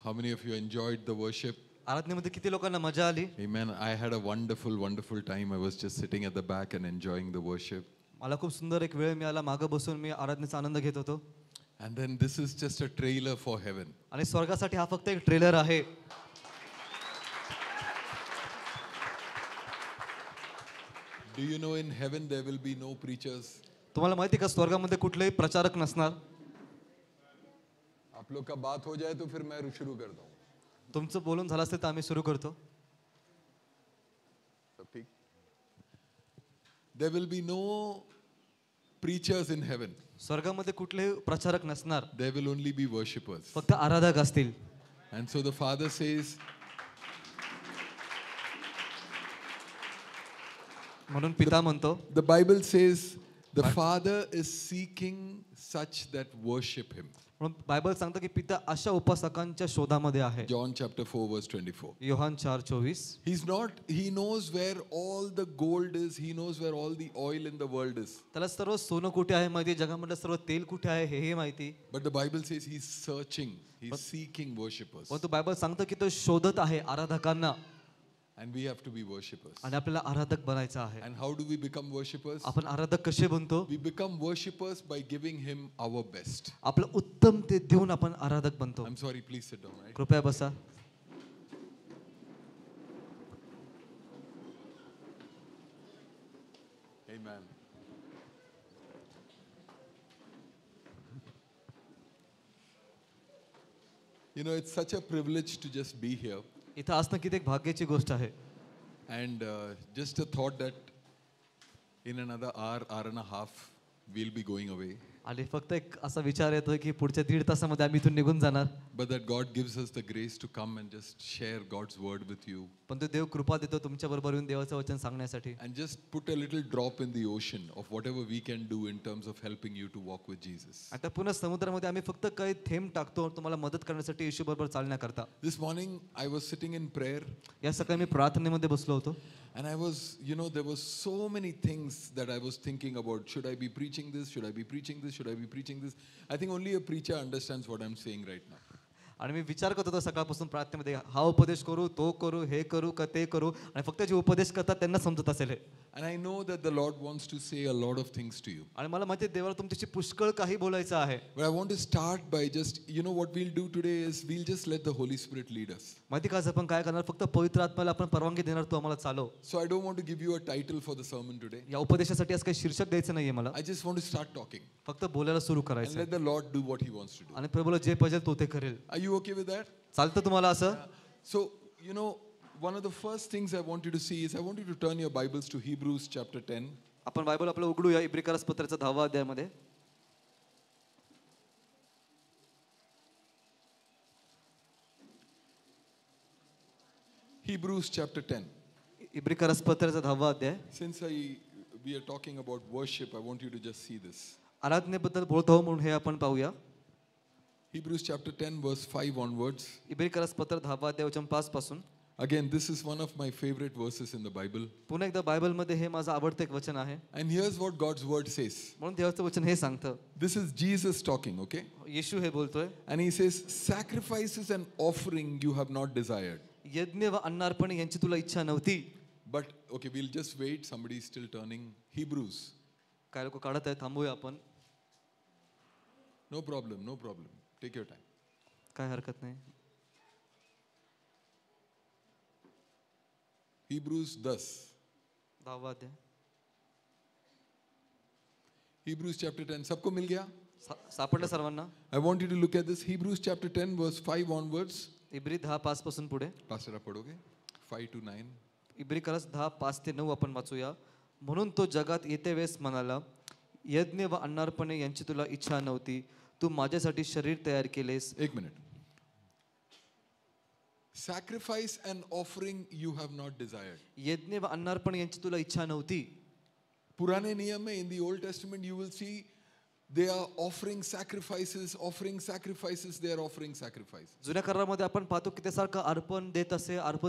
How many of you enjoyed the worship? आराधनेमध्ये किती लोकांना मजा आली? Amen. I had a wonderful time. I was just sitting at the back and enjoying the worship. मला खूप सुंदर एक वेळ मिळाला, मागे बसून मी आराधनेचा आनंद घेत होतो. And then this is just a trailer for heaven. आणि स्वर्गासाठी हा फक्त एक ट्रेलर आहे. Do you know in heaven there will be no preachers? तुम्हाला माहिती का स्वर्गामध्ये कुठलेही प्रचारक नसणार. आप लोग का बात हो जाए तो फिर मैं शुरू करता हूँ. तुमचं बोलून झालं असेल तर आम्ही सुरू करतो. सब ठीक? There will be no preachers in heaven. स्वर्गामध्ये कुठलेही प्रचारक नसणार. There will only be worshippers. फक्त आराधक असतील. And so the Father says, म्हणून पिता म्हणतो, the Bible says the Father is seeking such that worship him. म्हणून बायबल सांगतं की पिता अशा उपासकांच्या शोधामध्ये आहे. John chapter 4 verse 24. Yohan 4:24. He knows where all the gold is. He knows where all the oil in the world is. त्याला सर्व सोनं कुठे आहे माहिती, जगामधलं सर्व तेल कुठे आहे हे माहिती. But the Bible says he's searching. He's seeking worshippers. पण तो बायबल सांगतं की तो शोधत आहे आराधकांना. And we have to be worshippers. आणि आपल्याला आराधक बनायचं आहे. And how do we become worshippers? आपण आराधक कसे बनतो? We become worshippers by giving him our best. आपलं उत्तम ते देऊन आपण आराधक बनतो. I'm sorry, please sit down. Right? कृपया बसा. Amen. You know, it's such a privilege to just be here. इथं असणं किती एक भाग्याची गोष्ट आहे. And just a thought that in another hour and a half, we'll be going away. आणि फक्त एक असा विचार येतोय की पुढच्या 1.5 तासामध्ये आम्ही इथून निघून जाणार. But that God gives us the grace to come and just share God's word with you. पण तो देव कृपा देतो तुमच्या बरोबर येऊन देवाचं वचन सांगण्यासाठी. And just put a little drop in the ocean of whatever we can do in terms of helping you to walk with Jesus. आता पुन्हा समुद्रामध्ये आम्ही फक्त काही थेंब टाकतो तुम्हाला मदत करण्यासाठी येशू बरोबर चालण्याकरता. This morning I was sitting in prayer. या सकाळी मी प्रार्थनेमध्ये बसलो होतो. And I was, there were so many things that I was thinking about. Should I be preaching this? Should I be preaching this? Should I be preaching this? I think only a preacher understands what I'm saying right now. आणि मी विचार करत होतो सकाळपासून प्रार्थनेमध्ये, हा उपदेश करू, तो करू, हे करू का ते करू, आणि फक्त जे उपदेश करतात त्यांना समजत असेल. And I know that the Lord wants to say a lot of things to you. आणि मला माहिती आहे देवाला तुमच्याशी पुष्कळ काही बोलायचं आहे. But I want to start by just, what we'll do today is we'll just let the Holy Spirit lead us. माहिती का आपण काय करणार, फक्त पवित्र आत्म्याला आपण परवानगी देणार, तो आम्हाला चालव. So I don't want to give you a title for the sermon today. या उपदेशासाठी आज काही शीर्षक द्यायचं नाहीये मला. I just want to start talking. फक्त बोलायला सुरू And करायचं let the Lord do what he wants to do. आणि प्रभूला जे पाहिजे तो ते करेल. Are you okay with that? चालतं तुम्हाला असं? So, one of the first things I want you to see is I want you to turn your Bibles to Hebrews chapter 10. आपण बायबल आपलं उघडूया इब्रिकरास पत्राचा 10वा अध्यायामध्ये. Hebrews chapter 10. इब्रिकरास पत्राचा 10वा अध्याय. Since we are talking about worship, I want you to just see this. आराधनेबद्दल बोलतो म्हणून हे आपण पाहूया. Hebrews chapter 10 verse 5 onwards. इब्रिकरास पत्र 10वा अध्याय वचन 5 पासून. Again, this is one of my favorite verses in the Bible. पुन्हा एकदा बायबलमध्ये हे माझं आवडतं एक वचन आहे. And here's what God's word says. म्हणून देवाचं वचन हे सांगतं. This is Jesus talking, okay? येशू हे बोलतोय. And he says, sacrifices and offering you have not desired. यज्ञ व अन्नार्पण यांची तुला इच्छा नव्हती. But okay, we'll just wait. Somebody is still turning. Hebrews. काय लोक काढत आहे, थांबूया आपण. No problem. Take your time. काय हरकत नाही. Hebrews 10. 10वा अध्याय. Hebrews chapter 10. सबको मिल गया? सापडलं सर्वांना? I want you to look at this. Hebrews chapter 10 verse 5 onwards. इब्री 10:5 पासून पुढे. Pastor आप पढ़ोगे? 5 to 9. इब्रिकरास 10:5 ते 9 आपण वाचूया. म्हणून तो जगात येते वेळेस म्हणाला, यज्ञ व अन्नार्पणे यांची तुला इच्छा नव्हती, तू माझ्यासाठी शरीर तयार केलेस. एक minute. Sacrifice and offering you have not desired. यज्ञ व अन्नार्पण यांची तुला इच्छा नव्हती. पुराने नियम में in the Old Testament you will see they are offering sacrifices, they are offering sacrifice. जुन्या करारामध्ये आपण पाहतो की ते सारखं अर्पण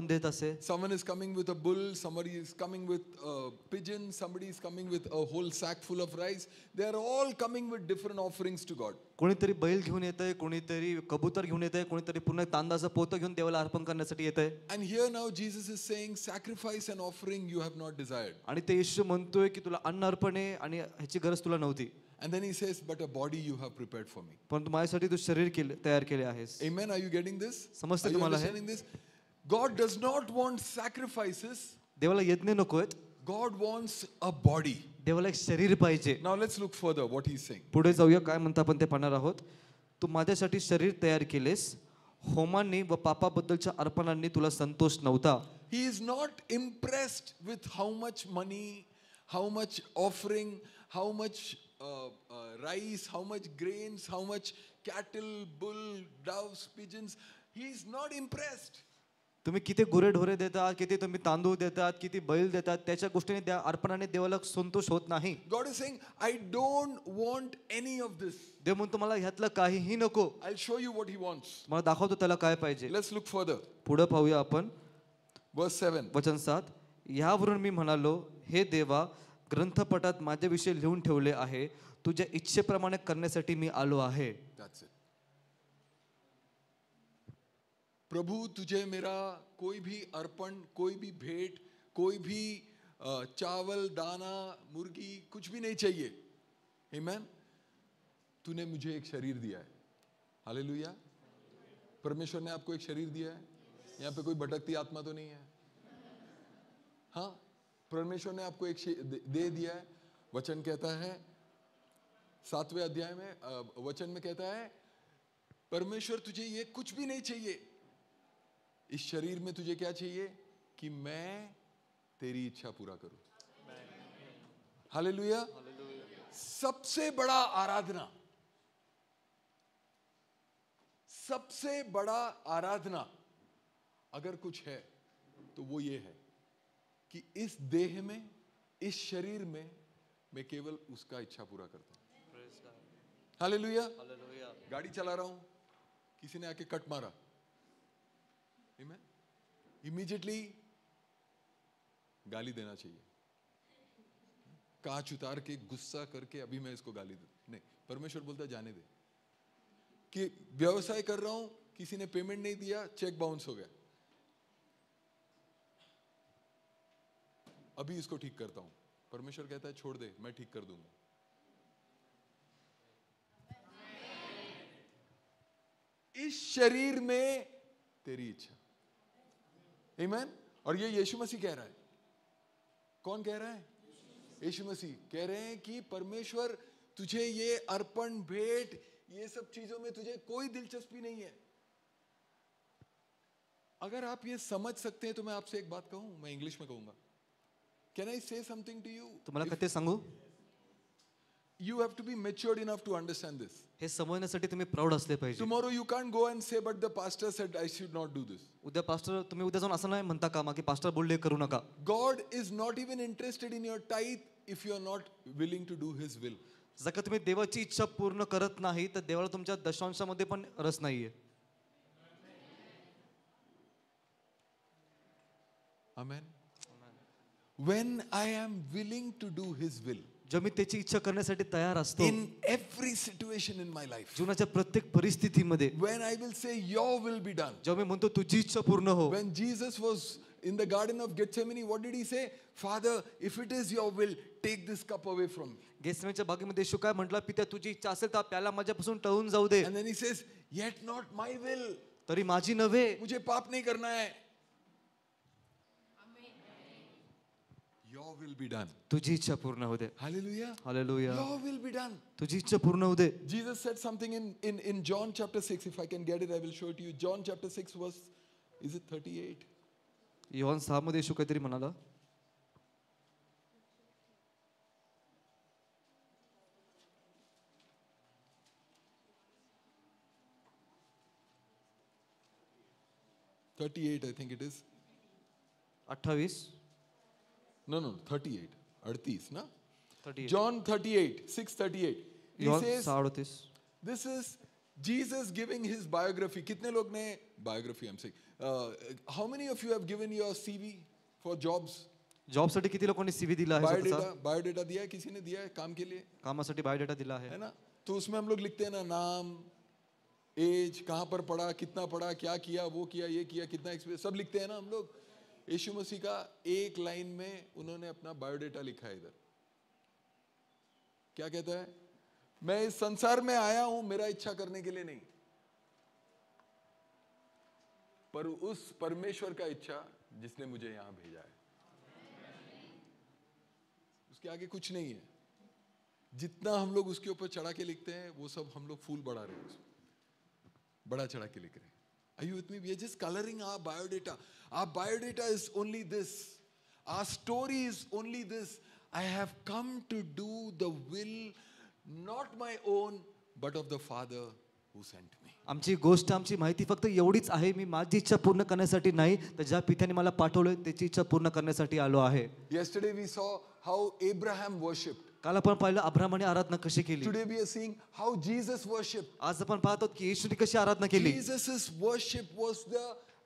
देत असे. Someone is coming with a bull, somebody is coming with a pigeon, somebody is coming with a whole sack full of rice. They are all coming with different offerings to God. कोणीतरी बैल घेऊन येतंय, कोणीतरी कबूतर घेऊन येतंय, कोणीतरी पूर्ण तांदळाचं पोतं घेऊन देवाला अर्पण करण्यासाठी येतंय. And here now Jesus is saying, sacrifice and offering you have not desired. आणि ते येशू म्हणतोय की तुला अन्न अर्पण आहे आणि ह्याची गरज तुला नव्हती. And then he says, but a body you have prepared for me. परंतु माझ्यासाठी तू शरीर तयार केले आहेस. Amen. Are you getting this? समजते Are you तुम्हाला हे? understanding this? God does not want sacrifices. देवाला यज्ञ नकोयत, God wants a body. देवाला एक शरीर पाहिजे. Now let's look further what he's saying. पुढे जाऊया, काय म्हणता आपण ते पाहणार आहोत. तू माझ्यासाठी शरीर तयार केलेस, होमांनी व पापाबद्दलच्या अर्पणांनी तुला संतोष नव्हता. He is not impressed with how much money, how much offering, how much rice, how much grains, how much cattle, bull, doves, pigeons. He is not impressed. तुम्ही किती गुरेढोरे देतात, किती तुम्ही तांदूळ देतात, किती बैल देतात, त्याच्या गोष्टीने त्या अर्पणाने देवाला संतोष होत नाही. God is saying, I don't want any of this. देव म्हणतो मला ह्यातलं काहीही नको. I'll show you what he wants. मला दाखवतो त्याला काय पाहिजे. Let's look further. पुढे पाहूया आपण. Verse 7. वचन 7. यावरून मी म्हणालो, हे देवा, ग्रंथपटात माझ्याविषयी लिहून ठेवले आहे, तुझ्या इच्छेप्रमाणे करण्यासाठी मी आलो आहे. That's it. प्रभु तुझे मेरा कोई भी अर्पण, कोई भी भेंट, कोई भी चावल, दाना, मुर्गी कुछ भी नहीं चाहिए. Amen. तूने मुझे एक शरीर दिया है. हालेलुया. परमेश्वर ने आपको एक शरीर दिया है. यहाँ पे कोई भटकती आत्मा तो नहीं है. हाँ, परमेश्वर ने आपको एक दे दिया है. वचन कहता है 7वें अध्याय में, वचन में कहता है, परमेश्वर तुझे ये कुछ भी नहीं चाहिए. इस शरीर में तुझे क्या चाहिए? कि मैं तेरी इच्छा पूरा करूं. हालेलुया. सबसे बड़ा आराधना, सबसे बड़ा आराधना अगर कुछ है तो वो ये है कि इस देह में, इस शरीर में मैं केवल उसका इच्छा पूरा करता हूं. हालेलुया. गाड़ी चला रहा हूं, किसी ने आके कट मारा, Amen. Immediately गाली देना चाहिए. कांच उतार के गुस्सा करके अभी मैं इसको गाली दूं, नहीं. परमेश्वर बोलता है जाने दे. कि व्यवसाय कर रहा हूं, किसी ने पेमेंट नहीं दिया, चेक बाउंस हो गया, अभी इसको ठीक करता हूं. परमेश्वर कहता है छोड़ दे, मैं ठीक कर दूंगा. इस शरीर में तेरी इच्छा. Amen. और ये यीशु मसीह कह रहा है. कौन कह रहा है? यीशु मसीह कह रहे हैं कि परमेश्वर तुझे ये अर्पण, भेंट, ये सब चीजों में तुझे कोई दिलचस्पी नहीं है. अगर आप ये समझ सकते हैं तो मैं आपसे एक बात कहूं, मैं इंग्लिश में कहूंगा. Can I say something to you? तुम्हाला कधी सांगू? You have to be matured enough to understand this. हे समजण्यासाठी तुम्ही प्रौढ असले पाहिजे. Tomorrow you can't go and say, but the pastor said I should not do this. उद्या पास्टर, तुम्ही उद्या जाऊन असं नाही म्हणता कामा की पास्टर बोलले करू नका. God is not even interested in your tithe if you are not willing to do His will. जर का तुम्ही देवाची इच्छा पूर्ण करत नाही तर देवाला तुमच्या दशांशामध्ये पण रस नाहीये. Amen. When I am willing to do His will, जेव्हा मी त्याची इच्छा करण्यासाठी तयार असतो, in every situation in my life, जीवनाच्या प्रत्येक परिस्थितीमध्ये, when I will say your will be done. जेव्हा मी म्हणतो तुझी इच्छा पूर्ण हो. When Jesus was in the garden of Gethsemane, what did He say? Father, if it is your will, take this cup away from me. गेत्सेमनेच्या बागेमध्ये येशू काय म्हटला, पित्या तुझी इच्छा असेल तर प्याला माझ्यापासून टळून जाऊ दे. And then He says, yet not my will. तरी माझी नव्हे. मुझे पाप नहीं करना है. Your will be done. तुझी इच्छा पूर्ण हो दे. Hallelujah. Hallelujah. Your will be done. तुझी इच्छा पूर्ण हो दे. Jesus said something in John chapter 6. If I can get it, I will show it to you. John chapter 6 was, is it 38? Yohan 6 मध्ये येशू काहीतरी म्हणाला. I think it is. 28. No, 38. 38, na? 38. John 38, 6:38. Yohan says, 6:38. this is Jesus giving his biography. कितने लोग ने biography I'm saying. How many of you have given your CV for jobs? Job साठी किती लोकांनी CV दिला आहे स्वतःचा? बायोडेटा दिया है, किसी ने दिया है काम के लिए, कामासाठी बायोडेटा दिला आहे है ना? तो उसमें हम लोग लिखते हैं ना, नाम, एज, कहाँ पर पढ़ा, कितना पढ़ा, क्या किया, वो किया, ये किया, कितना एक्सपीरियंस, सब लिखते हैं ना हम लोग. यीशु मसीह का एक लाइन में उन्होंने अपना बायोडेटा लिखा है इधर. क्या कहता है? मैं इस संसार में आया हूं मेरा इच्छा करने के लिए नहीं, पर उस परमेश्वर का इच्छा जिसने मुझे यहां भेजा है. उसके आगे कुछ नहीं है. जितना हम लोग उसके ऊपर चढ़ा के लिखते हैं वो सब हम लोग फूल बढ़ा रहे हैं, बड़ा चढ़ा के लिख रहे हैं. Are you with me? We are just coloring our biodata. Our biodata is only this. Our story is only this. I have come to do the will, not my own, but of the Father who sent me. आमची गोष्ट, आमची माहिती फक्त एवढीच आहे, मी माझी इच्छा पूर्ण करण्यासाठी नाही, तर ज्या पित्याने मला पाठवले त्याची इच्छा पूर्ण करण्यासाठी आलो आहे. Yesterday we saw how Abraham worshipped. काल आपण पाहिलं अब्राहमाने आराधना कशी केली. Today we are seeing how Jesus worshipped. आज आपण पाहतो की येशूने कशी आराधना केली. Jesus' worship was the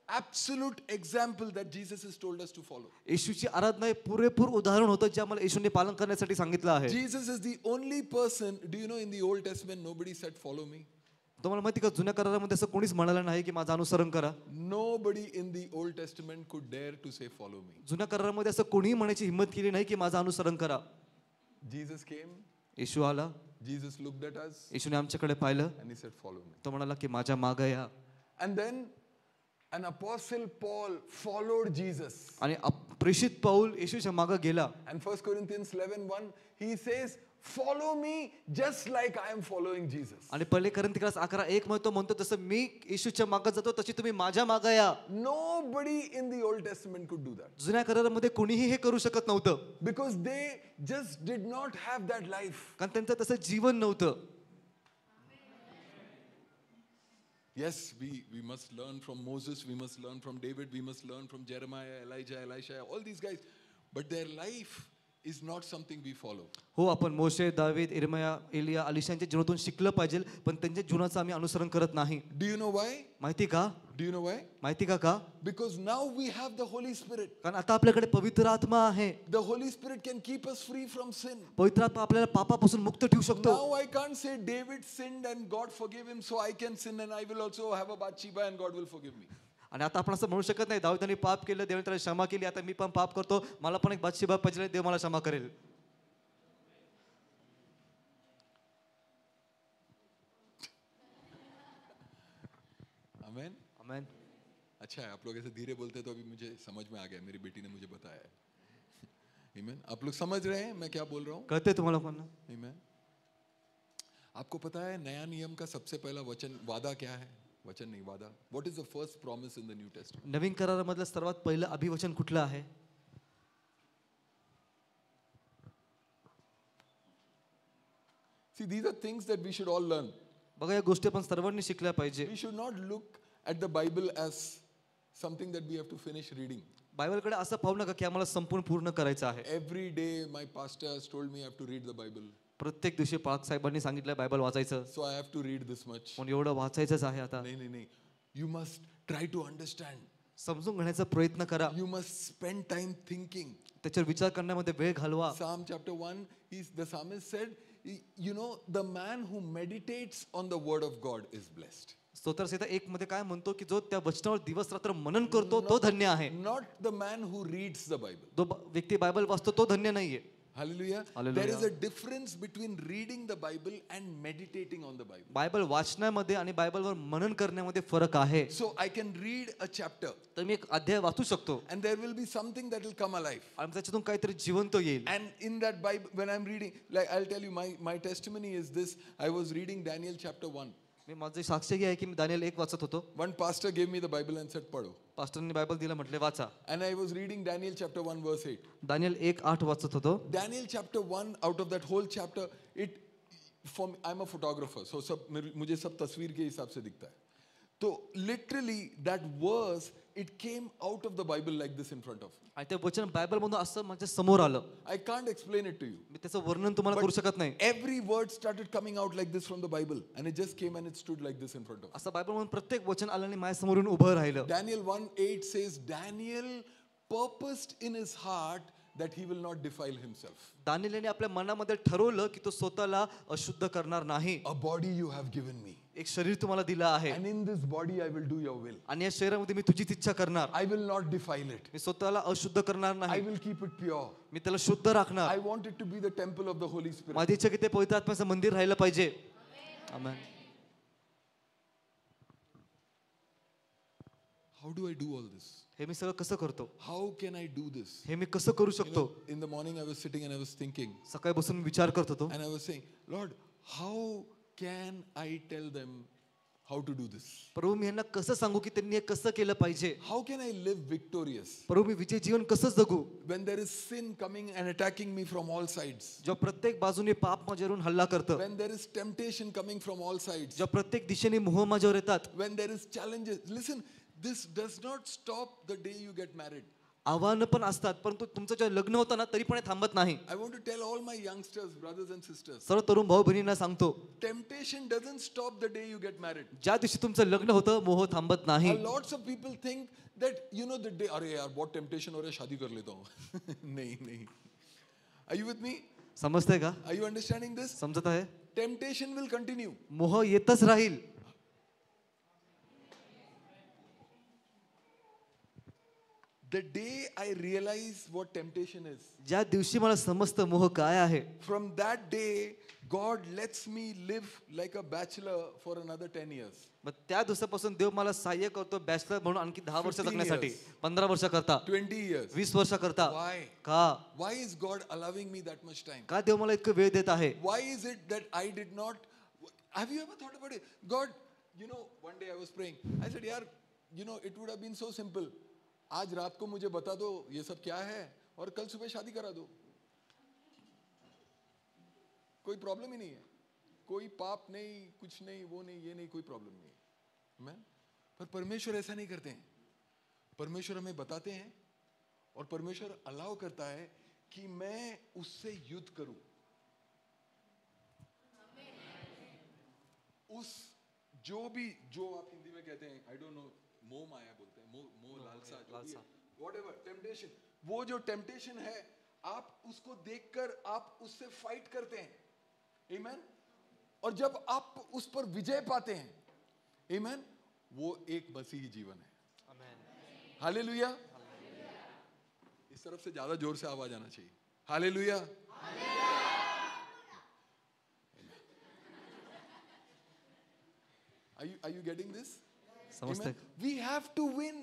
absolute example that Jesus has told us to follow. येशूची आराधना हे पुरेपूर उदाहरण होतं जे आम्हाला येशूने पालन करण्यासाठी सांगितलं आहे. Jesus is the only person, do you know, in the Old Testament nobody said follow me. तुम्हाला माहिती का जुन्या करारामध्ये असं कोणीच म्हणालं नाही की माझं अनुसरण करा. Nobody in the Old Testament could dare to say follow me. जुन्या करारामध्ये असं कोणीही म्हणायची हिंमत केली नाही की माझं अनुसरण करा. Jesus came, येशू आला, Jesus looked at us येशूने आमच्याकडे पाहिलं, and he said follow me. तो म्हणाला की माझ्या मागे या. And then an apostle Paul followed Jesus. आणि प्रेषित पाऊल येशूच्या मागे गेला. And 1 Corinthians 11:1 he says follow me just like I am following Jesus. आणि पहिले कोरिन्थियस 11:1 मध्ये तो म्हणतो तसं मी येशूच्या मागे जातो तशी तुम्ही माझ्या मागे या. Nobody in the Old Testament could do that. जुन्या करारामध्ये कोणीही हे करू शकत नव्हतं. Because they just did not have that life. कारण त्यांचं तसं जीवन नव्हतं. Yes, we must learn from Moses, we must learn from David, we must learn from Jeremiah, Elijah, Elisha, all these guys. But their life is not something we follow. हो, आपण मोशे, दावीद, इर्मिया, एलिया, अलिशांच्या जीवनातून शिकलं पाहिजे, पण त्यांच्या जीवनाचं आम्ही अनुसरण करत नाही. Do you know why? माहिती का? Do you know why? माहिती का? Because now we have the Holy Spirit. कारण आता आपल्याकडे पवित्र आत्मा आहे. The Holy Spirit can keep us free from sin. पवित्र आत्मा आपल्याला पापापासून मुक्त ठेवू शकतो. Now I can't say David sinned and God forgave him, so I can sin and I will also have a Bathsheba and God will forgive me. आणि आता आपण असं म्हणू शकत नाही दाऊदाने पाप केलं, देवाने त्याला क्षमा केली, आता मी पण पाप करतो, मला पण एक बादशिबा पाहिजे, देव मला क्षमा करेल. आमेन. आमेन. अच्छा है, आप लोग ऐसे धीरे बोलते तो अभी मुझे समझ में आ गया, मेरी बेटी ने मुझे बताया है. आमेन. आप लोग समझ रहे हैं मैं क्या बोल रहा हूँ? कळते तुम्हाला पण? आमेन. आपको पता है नया नियम का सबसे पहला वचन वादा क्या है? वचन नहीं, वादा. What is the first promise in the New Testament? नवीन करारामधलं सर्वात पहिलं अभिवचन कुठलं आहे? See, these are things that we should all learn. बघा या गोष्टी आपण सर्वांनी शिकल्या पाहिजे. We should not look at the Bible as something that we have to finish reading. बायबलकडे असं पाहू नका की आम्हाला संपूर्ण पूर्ण करायचं आहे. Every day my pastor has told me I have to read the Bible. प्रत्येक दिवशी पाक साहेबांनी सांगितलं बायबल वाचायचं. So I have to read this much. पण एवढं वाचायचंच आहे आता. नहीं. You must try to understand. समजून घेण्याचा प्रयत्न करा. You must spend time thinking. त्याच्यावर विचार करण्यामध्ये वेळ घालवा. Psalm chapter 1, the psalmist said, you know, the man who meditates on the word of God is blessed. स्तोत्रसंहिता 1 मध्ये काय म्हणतो की जो त्या वचनावर दिवस रात्र मनन करतो तो धन्य आहे. Not the man who reads the Bible. जो व्यक्ती बायबल वाचतो तो धन्य नाहीये. Hallelujah. Hallelujah. There is a difference between reading the Bible and meditating on the Bible. Bible वाचण्यामध्ये आणि बायबलवर मनन करण्यामध्ये फरक आहे. So I can read a chapter तर मी एक अध्याय वाचू शकतो and there will be something that will come alive. आणि त्याच्यातून काहीतरी जिवंत येईल. And in that Bible, when I'm reading, like I'll tell you, my testimony is this. I was reading Daniel chapter 1. मी माझे साक्षी आहे की मी दानिएल 1 वाचत होतो. One pastor gave me the Bible and said, "Padho." पास्टरने बायबल दिलं, म्हटले वाचा. And I was reading Daniel chapter 1 verse 8. Daniel 1:8 वाचत होतो. Daniel chapter 1, out of that whole chapter, I'm a photographer, so मुझे सब तस्वीर के हिसाब से दिखता है. तो लिटरली दैट वर्स it came out of the Bible like this in front of. आणि ते वचन बायबल मधून असं माझ्या समोर आलं. I can't explain it to you. मी त्याचं वर्णन तुम्हाला करू शकत नाही. Every word started coming out like this from the Bible, and it just came and it stood like this in front of us. असं बायबल मधून प्रत्येक वचन आलं आणि माझ्या समोरून उभं राहिलं. Daniel 1:8 says, Daniel purposed in his heart that he will not defile himself. दानिएलने आपल्या मनामध्ये ठरवलं की तो स्वतःला अशुद्ध करणार नाही. A body you have given me, एक शरीर तुम्हाला दिलं आहे and in this body I will do your will. आणि या शरीरामध्ये मी तुझीच इच्छा करणार. I will not defile it. मी स्वतःला अशुद्ध करणार I नाही. will keep it pure. मी त्याला शुद्ध राखणार. I want it to be the temple of the Holy Spirit. माझी इच्छा की ते पवित्र आत्म्याचं मंदिर राहिलं पाहिजे. आमेन. How do I do all this? हे मी सगळं कसं करतो? How can I do this? हे मी कसं करू शकतो? In the morning I was sitting and I was thinking, सकाळी बसून विचार करत होतो and I was saying, Lord, how can I tell them how to do this? प्रभू मी यांना कसं सांगू की त्यांनी हे कसं केलं पाहिजे? How can I live victorious प्रभू मी विजय जीवन कसं जगू? when there is sin coming and attacking me from all sides? जेव्हा प्रत्येक बाजूने पाप माझ्यावरून हल्ला करतं, When there is temptation coming from all sides? जेव्हा प्रत्येक दिशेने मोह माझ्यावर येतात, When there is challenges? Listen, this does not stop the day you get married. आव्हानं पण असतात परंतु तुमचं जेव्हा लग्न होतं ना तरी पण हे थांबत नाही. I want to tell all my youngsters, brothers and sisters, सर्व तरुण भाऊ बहिणींना सांगतो, temptation doesn't stop the day you get married. ज्या दिवशी तुमचं लग्न होतं मोह थांबत नाही. Lots of people think that the day, अरे यार बहुत temptation हो रहा है, शादी कर लेता हूँ. नहीं. Are you with me? समजतंय का? Are you understanding this? समजत आहे? Temptation will continue. मोह येतच राहील. The day I realize what temptation is, ज्या दिवशी मला समजतं मोह काय आहे, from that day God lets me live like a bachelor for another 10 years. मग त्या दिवसापासून देव मला सहाय्य करतो बॅचलर म्हणून आणखी 10 वर्ष 15 जगण्यासाठी. years. 15 वर्ष करता, 20 years. 20 वर्ष करता. Why? का? Why is God allowing me that much time? का देव मला इतकं वेळ देत आहे? Why is it that I did not? Have you ever thought about it? God, one day I was praying. I said, yaar, it would have been so simple. आज रात को मुझे बता दो ये सब क्या है और कल सुबह शादी करा दो. कोई प्रॉब्लम ही नहीं है, कोई पाप नहीं, कुछ नहीं, वो नहीं, ये नहीं, कोई प्रॉब्लम नहीं है. Amen? पर परमेश्वर ऐसा नहीं करते हैं. परमेश्वर हमें बताते हैं और परमेश्वर अलाउ करता है कि मैं उससे युद्ध करूं. उस जो आप हिंदी में कहते हैं, आई डोंट नो, मोह माया बोलते हैं, मोह लालसा, व्हाटएवर टेम्पटेशन, वो जो टेम्पटेशन है आप उसको देखकर आप उससे फाइट करते हैं. आमीन. और जब आप उस पर विजय पाते हैं, आमीन, वो एक मसीही जीवन है. आमीन. हालेलुया. इस तरफ से ज्यादा जोर से आवाज आना चाहिए. Hallelujah. Are you getting this? समजतंय? We have to win.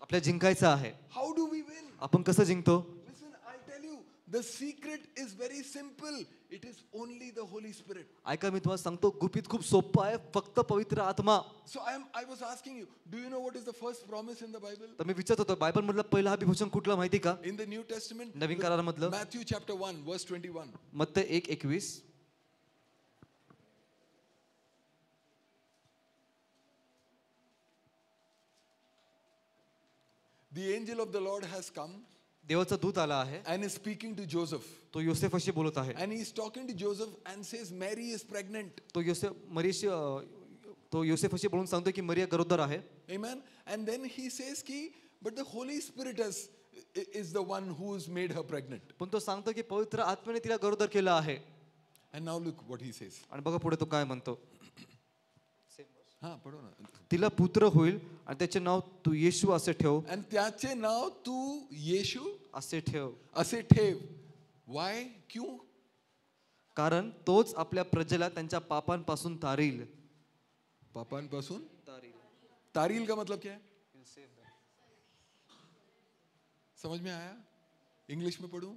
आपल्या जिंकायचं आहे. How do we win? आपण कसं जिंकतो? Listen, I'll tell you. The secret is very simple. It is only the Holy Spirit. ऐका मी तुम्हाला सांगतो, गुपित खूप सोपं आहे, फक्त पवित्र आत्मा. So I was asking you, do you know what is the first promise in the Bible? तर मी विचारत होतो बायबल मधलं पहिलं अभिवचन कुठलं माहिती का? In the New Testament, Naveen करारामधलं Matthew chapter 1 verse 21. Matte 1:21. The angel of the Lord has come देवाचा दूत आला आहे, and is speaking to Joseph. तो योसेफशी बोलत आहे. And he is talking to Joseph and says Mary is pregnant. तो योसेफशी बोलून सांगतो की मरिया गरोदर आहे. Amen. And then he says but the Holy Spirit is the one who has made her pregnant. पण तो सांगतो की पवित्र आत्म्याने तिला गरोदर केलं आहे. And now look what he says. आणि बघा पुढे तो काय म्हणतो. हाँ पढ़ो ना. तिला पुत्र होईल आणि त्याचे नाव तू येशू असे ठेव. And त्याचे नाव तू येशू असे ठेव. असे ठेव. Why? क्यों? कारण तोच आपल्या प्रजेला त्यांच्या पापांपासून तारील. पापांपासून तारील का मतलब क्या है? समझ में आया? इंग्लिश में पढ़ूं.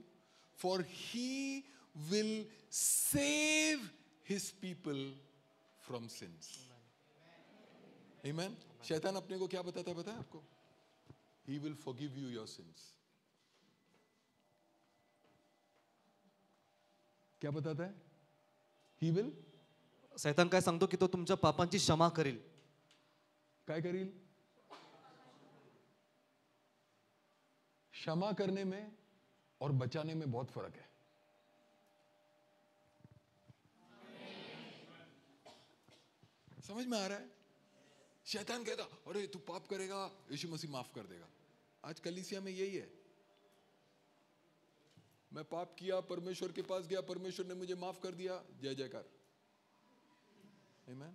For he will save his people from sins. Amen. शैतान अपने को क्या बताता है, पता है आपको? He will forgive you your sins. क्या बताता है? He will. शैतान काय सांगतो की तो तुमच्या पापांची क्षमा करेल. काय करील? क्षमा करने में और बचाने में बहुत फर्क है. समझ में आ रहा है? शैतान कहता अरे तू पाप करेगा यीशु मसीह माफ कर देगा. आज कलीसिया में यही है. मैं पाप किया, परमेश्वर के पास गया, परमेश्वर ने मुझे माफ कर दिया, जय जयकार. Amen.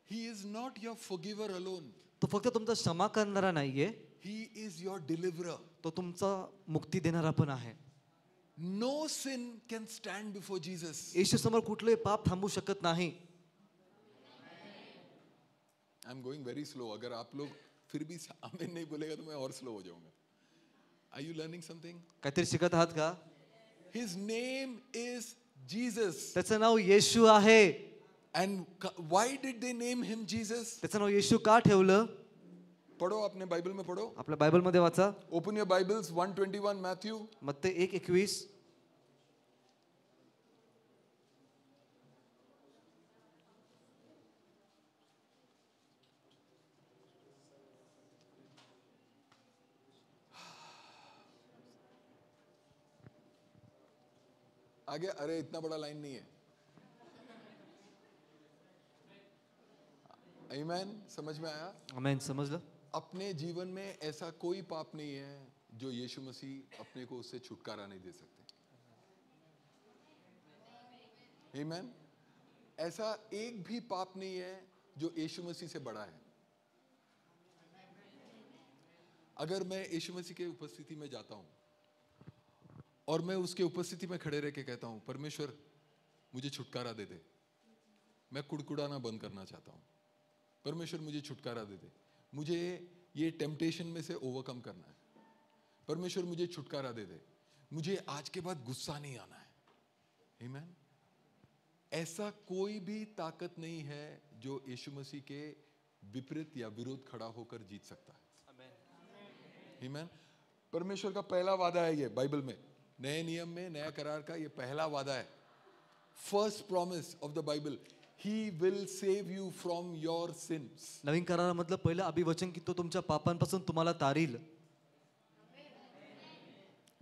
He is not your forgiver alone. तो फक्त तुमचा क्षमा करणारा नाहीये, He is your deliverer. तो तुमचा मुक्ती देणारा पण आहे. No sin can stand before Jesus. येशू समोर कुठलंही पाप थांबू शकत नाही. I'm going very slow. अगर आप लोग फिर भी आमीन नहीं बोलेगा तो मैं और स्लो हो जाऊंगा. Are you learning something? काहीतरी शिकत आहात का? His name is Jesus. त्याचं नाव येशू आहे. And why did they name him Jesus? त्याचं नाव येशू का ठेवलं? पढ़ो, अपने बाइबल में पढ़ो. आपल्या बायबल मध्ये वाचा. Open your Bibles, 121 Matthew. मत्ते 1:21. आगे, अरे इतना बड़ा लाइन नहीं है. आमीन. समझ में आया? आमेन. समजलं? अपने जीवन में ऐसा कोई पाप नहीं है जो यीशु मसीह अपने को उससे छुटकारा नहीं दे सकते. आमीन. ऐसा एक भी पाप नहीं है जो यीशु मसीह से बड़ा है. अगर मैं यीशु मसीह के उपस्थिति में जाता हूं और मैं उसके उपस्थिति में खड़े रह के कहता हूं परमेश्वर मुझे छुटकारा दे दे, मैं कुड़कुड़ाना बंद करना चाहता हूं, परमेश्वर मुझे छुटकारा दे दे, मुझे ये टेम्पटेशन में से ओवरकम करना है, परमेश्वर मुझे छुटकारा दे दे, मुझे आज के बाद गुस्सा नहीं आना है. आमीन. ऐसा कोई भी ताकत नहीं है जो यीशु मसीह के विपरीत या विरोध खड़ा होकर जीत सकता है. आमीन. परमेश्वर का पहला वादा है ये बाइबल में, नए नियम में, नया करार का ये पहला वादा है. First promise of the Bible, He will save you from your sins. नवीन करारामधलं पहिलं अभिवचन की तो तुमच्या पापांपासून तुम्हाला तारील.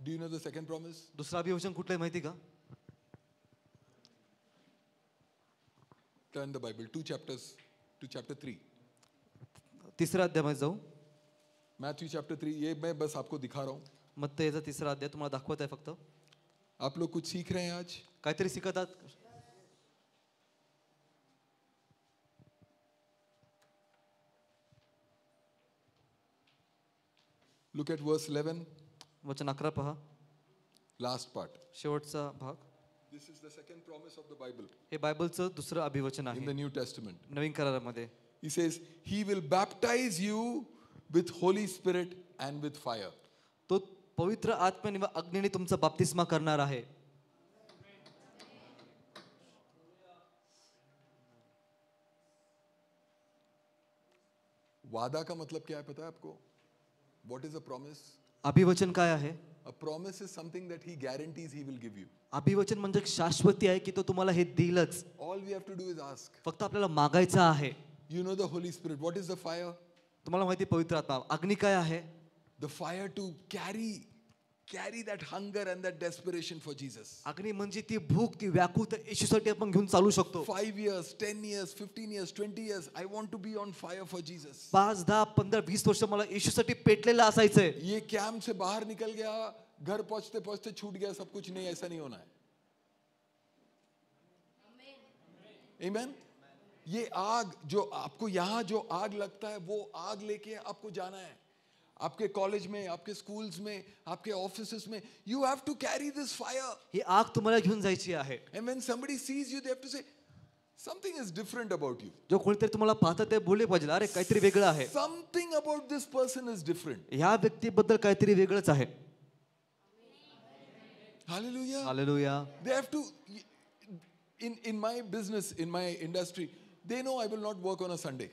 Do you know the second promise? दुसरं अभिवचन कुठलं आहे माहिती का? Turn the Bible, 2 chapters to chapter 3. तिसऱ्या अध्यायामध्ये जाऊ. Matthew chapter 3, ये मैं बस आपको दिखा रहा हूँ. मत्ते याचा तिसरा अध्याय तुम्हाला दाखवत आहे फक्त. आप लोग कुछ सीख रहे हैं आज? काहीतरी शिकत आहात? Look at verse 11, वचन 11 पहा. last part. शेवटचा भाग. This is the second promise of the Bible हे बायबलचं दुसरं अभिवचन in the आहे New Testament. नवीन करारामध्ये. He says, He will baptize you with Holy Spirit and with fire. तो पवित्र आत्म्याने व अग्नीने तुमचा बाप्तिस्मा करणार आहे. वादा का मतलब क्या है पता है आपको? What is a promise? अभिवचन काय आहे? A promise is something that he guarantees he will give you. अभिवचन म्हणजे शाश्वती आहे की तो तुम्हाला हे देईलच. All we have to do is ask. फक्त आपल्याला मागायचं आहे. You know the Holy Spirit. What is the fire? तुम्हाला माहिती पवित्र आत्मा. अग्नी काय आहे? The fire to carry that hunger and that desperation for Jesus. अग्नी म्हणजे ती भूक, ती व्याकुळता येशूसाठी आपण घेऊन चालू शकतो. 5 years, 10 years, 15 years, 20 years. I want to be on fire for Jesus. 5, 10, 15, 20 वर्ष मला येशूसाठी पेटलेलं असायचंय. ये कैंप से बाहर निकल गया, घर पहुंचते पहुंचते छूट गया सब कुछ, नहीं, ऐसा नहीं होना है. Amen. ये आग जो आपको यहाँ जो आग लगता है वो आग लेके आपको जाना है. आपके कॉलेज में, आपके स्कूल्स में, आपके ऑफिसेस में, you have to carry this fire. ही आग तुम्हाला घेऊन जायची आहे. And when somebody sees you, they have to say, something is different about you. जो कोणीतरी तुम्हाला पाहतात ते बोलले पाहिजे, अरे काहीतरी वेगळं आहे. Something about this person is different. ह्या व्यक्तीबद्दल काहीतरी वेगळंच आहे. Hallelujah. Hallelujah. They have to, in my business, in my industry, they know I will not work on a Sunday.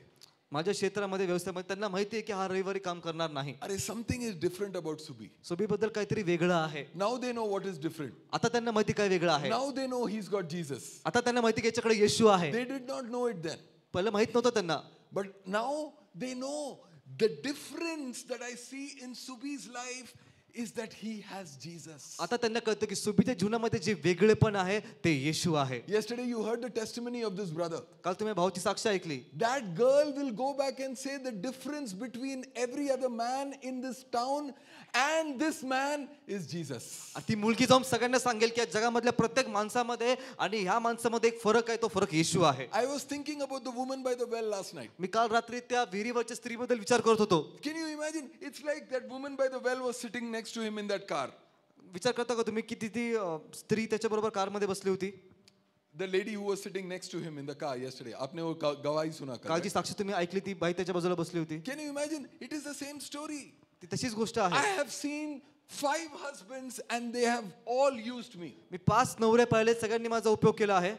माझ्या क्षेत्रामध्ये व्यवसायामध्ये त्यांना माहिती आहे की हा रविवारी काम करणार नाही. अरे something is different about Subi. सुबीबद्दल काहीतरी वेगळं आहे. Now they know what is different. आता त्यांना माहिती काय वेगळं आहे. Now they know he's got Jesus. आता त्यांना माहिती की याच्याकडे येशू आहे. They did not know it then. पहिलं माहित नव्हतं त्यांना. But now they know the difference that I see in Subhi's life is that he has Jesus. आता त्यांना कळतं की सुबीच्या जीवनामध्ये जे वेगळेपण आहे ते येशू आहे. Yesterday you heard the testimony of this brother. काल तुम्ही भाऊची साक्ष ऐकली. That girl will go back and say the difference between every other man in this town and this man is Jesus. ती मुलगी जाऊन सगळ्यांना सांगेल की या जगामधल्या प्रत्येक माणसामध्ये आणि ह्या माणसामध्ये एक फरक आहे, तो फरक येशू आहे. I was thinking about the woman by the well last night. मी काल रात्री त्या विहिरीवरच्या स्त्रीबद्दल विचार करत होतो. Can you imagine? It's like that woman by the well was sitting next to him in that car. विचार करता का तुम्ही किती ती स्त्री त्याच्या बरोबर कार मध्ये बसली होती. The lady who was sitting next to him in the car yesterday. आपने वो गवाही सुना का? कालची साक्ष तुम्ही ऐकली, ती बाई त्याच्या बाजूला बसली होती. Can you imagine? It is the same story. ती तशीच गोष्ट I आहे. have seen 5 husbands and they have all used me. मी 5 नवरे पाहिले, सगळ्यांनी माझा उपयोग केला आहे.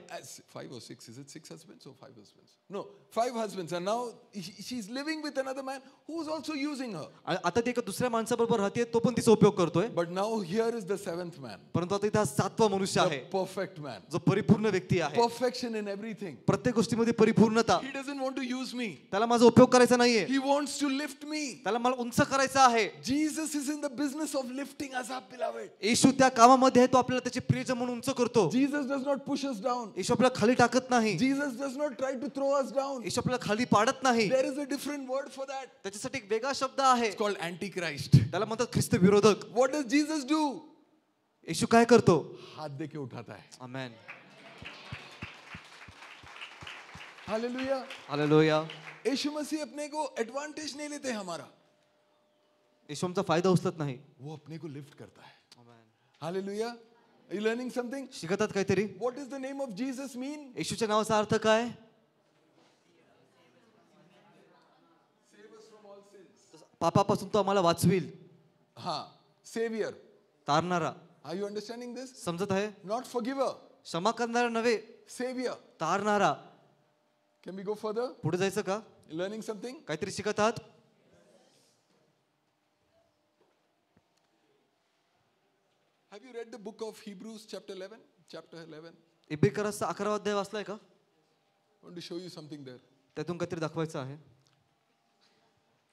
5 or 6? Is it 6 husbands or 5 husbands? No, 5 husbands. And now she's living with another man who is also using her. आता ती एका दुसऱ्या माणसाबरोबर राहते, तो पण तिचा उपयोग करतोय. But now here is the 7th man. परंतु आता इथे हा 7वा मनुष्य The आहे, perfect man. जो परिपूर्ण व्यक्ती आहे. Perfection in everything. प्रत्येक गोष्टीमध्ये परिपूर्णता. He doesn't want to use me. त्याला माझा उपयोग करायचा नाहीये, He wants to lift me. त्याला मला उंच करायचं आहे. Jesus is in the business of lifting us up, beloved. येशू त्या कामामध्ये आहे, तो आपल्याला त्याचे प्रियजन म्हणून उंच करतो. Jesus does not push us down. येशू आपल्याला खाली टाकत नाही. Jesus does not try to throw us down. येशू आपल्याला खाली पाडत नाही. There is a different word for that. त्याच्यासाठी एक वेगळा शब्द आहे, It's called Antichrist. त्याला म्हणतात ख्रिस्त विरोधक. What does Jesus do? येशू काय करतो? हाथ देके उठाता है. आमेन. Hallelujah. हालेलुया. यीशु मसीह अपने को एडवांटेज नहीं लेते हमारा, येशू आमचा फायदा उचलत नाही. वो अपने को लिफ्ट करता है. आमेन. Hallelujah. Are you learning something? शिकतात काहीतरी. What does the name of Jesus mean? येशूच्या नावाचा अर्थ काय? पापापासून तो आम्हाला वाचविल. हाँ, Savior. तारणारा. Are you understanding this? समजत आहे? Not forgiver. क्षमा करणारा नव्हे, Savior. तारणारा. Can we go further? पुढे जायचं का? Learning something? काहीतरी शिकत आहात? Have you read the book of Hebrews chapter 11? Chapter 11. इब्रिकरासचा 11वा अध्याय वाचलाय का? I want to show you something there. त्यातून काहीतरी दाखवायचं आहे.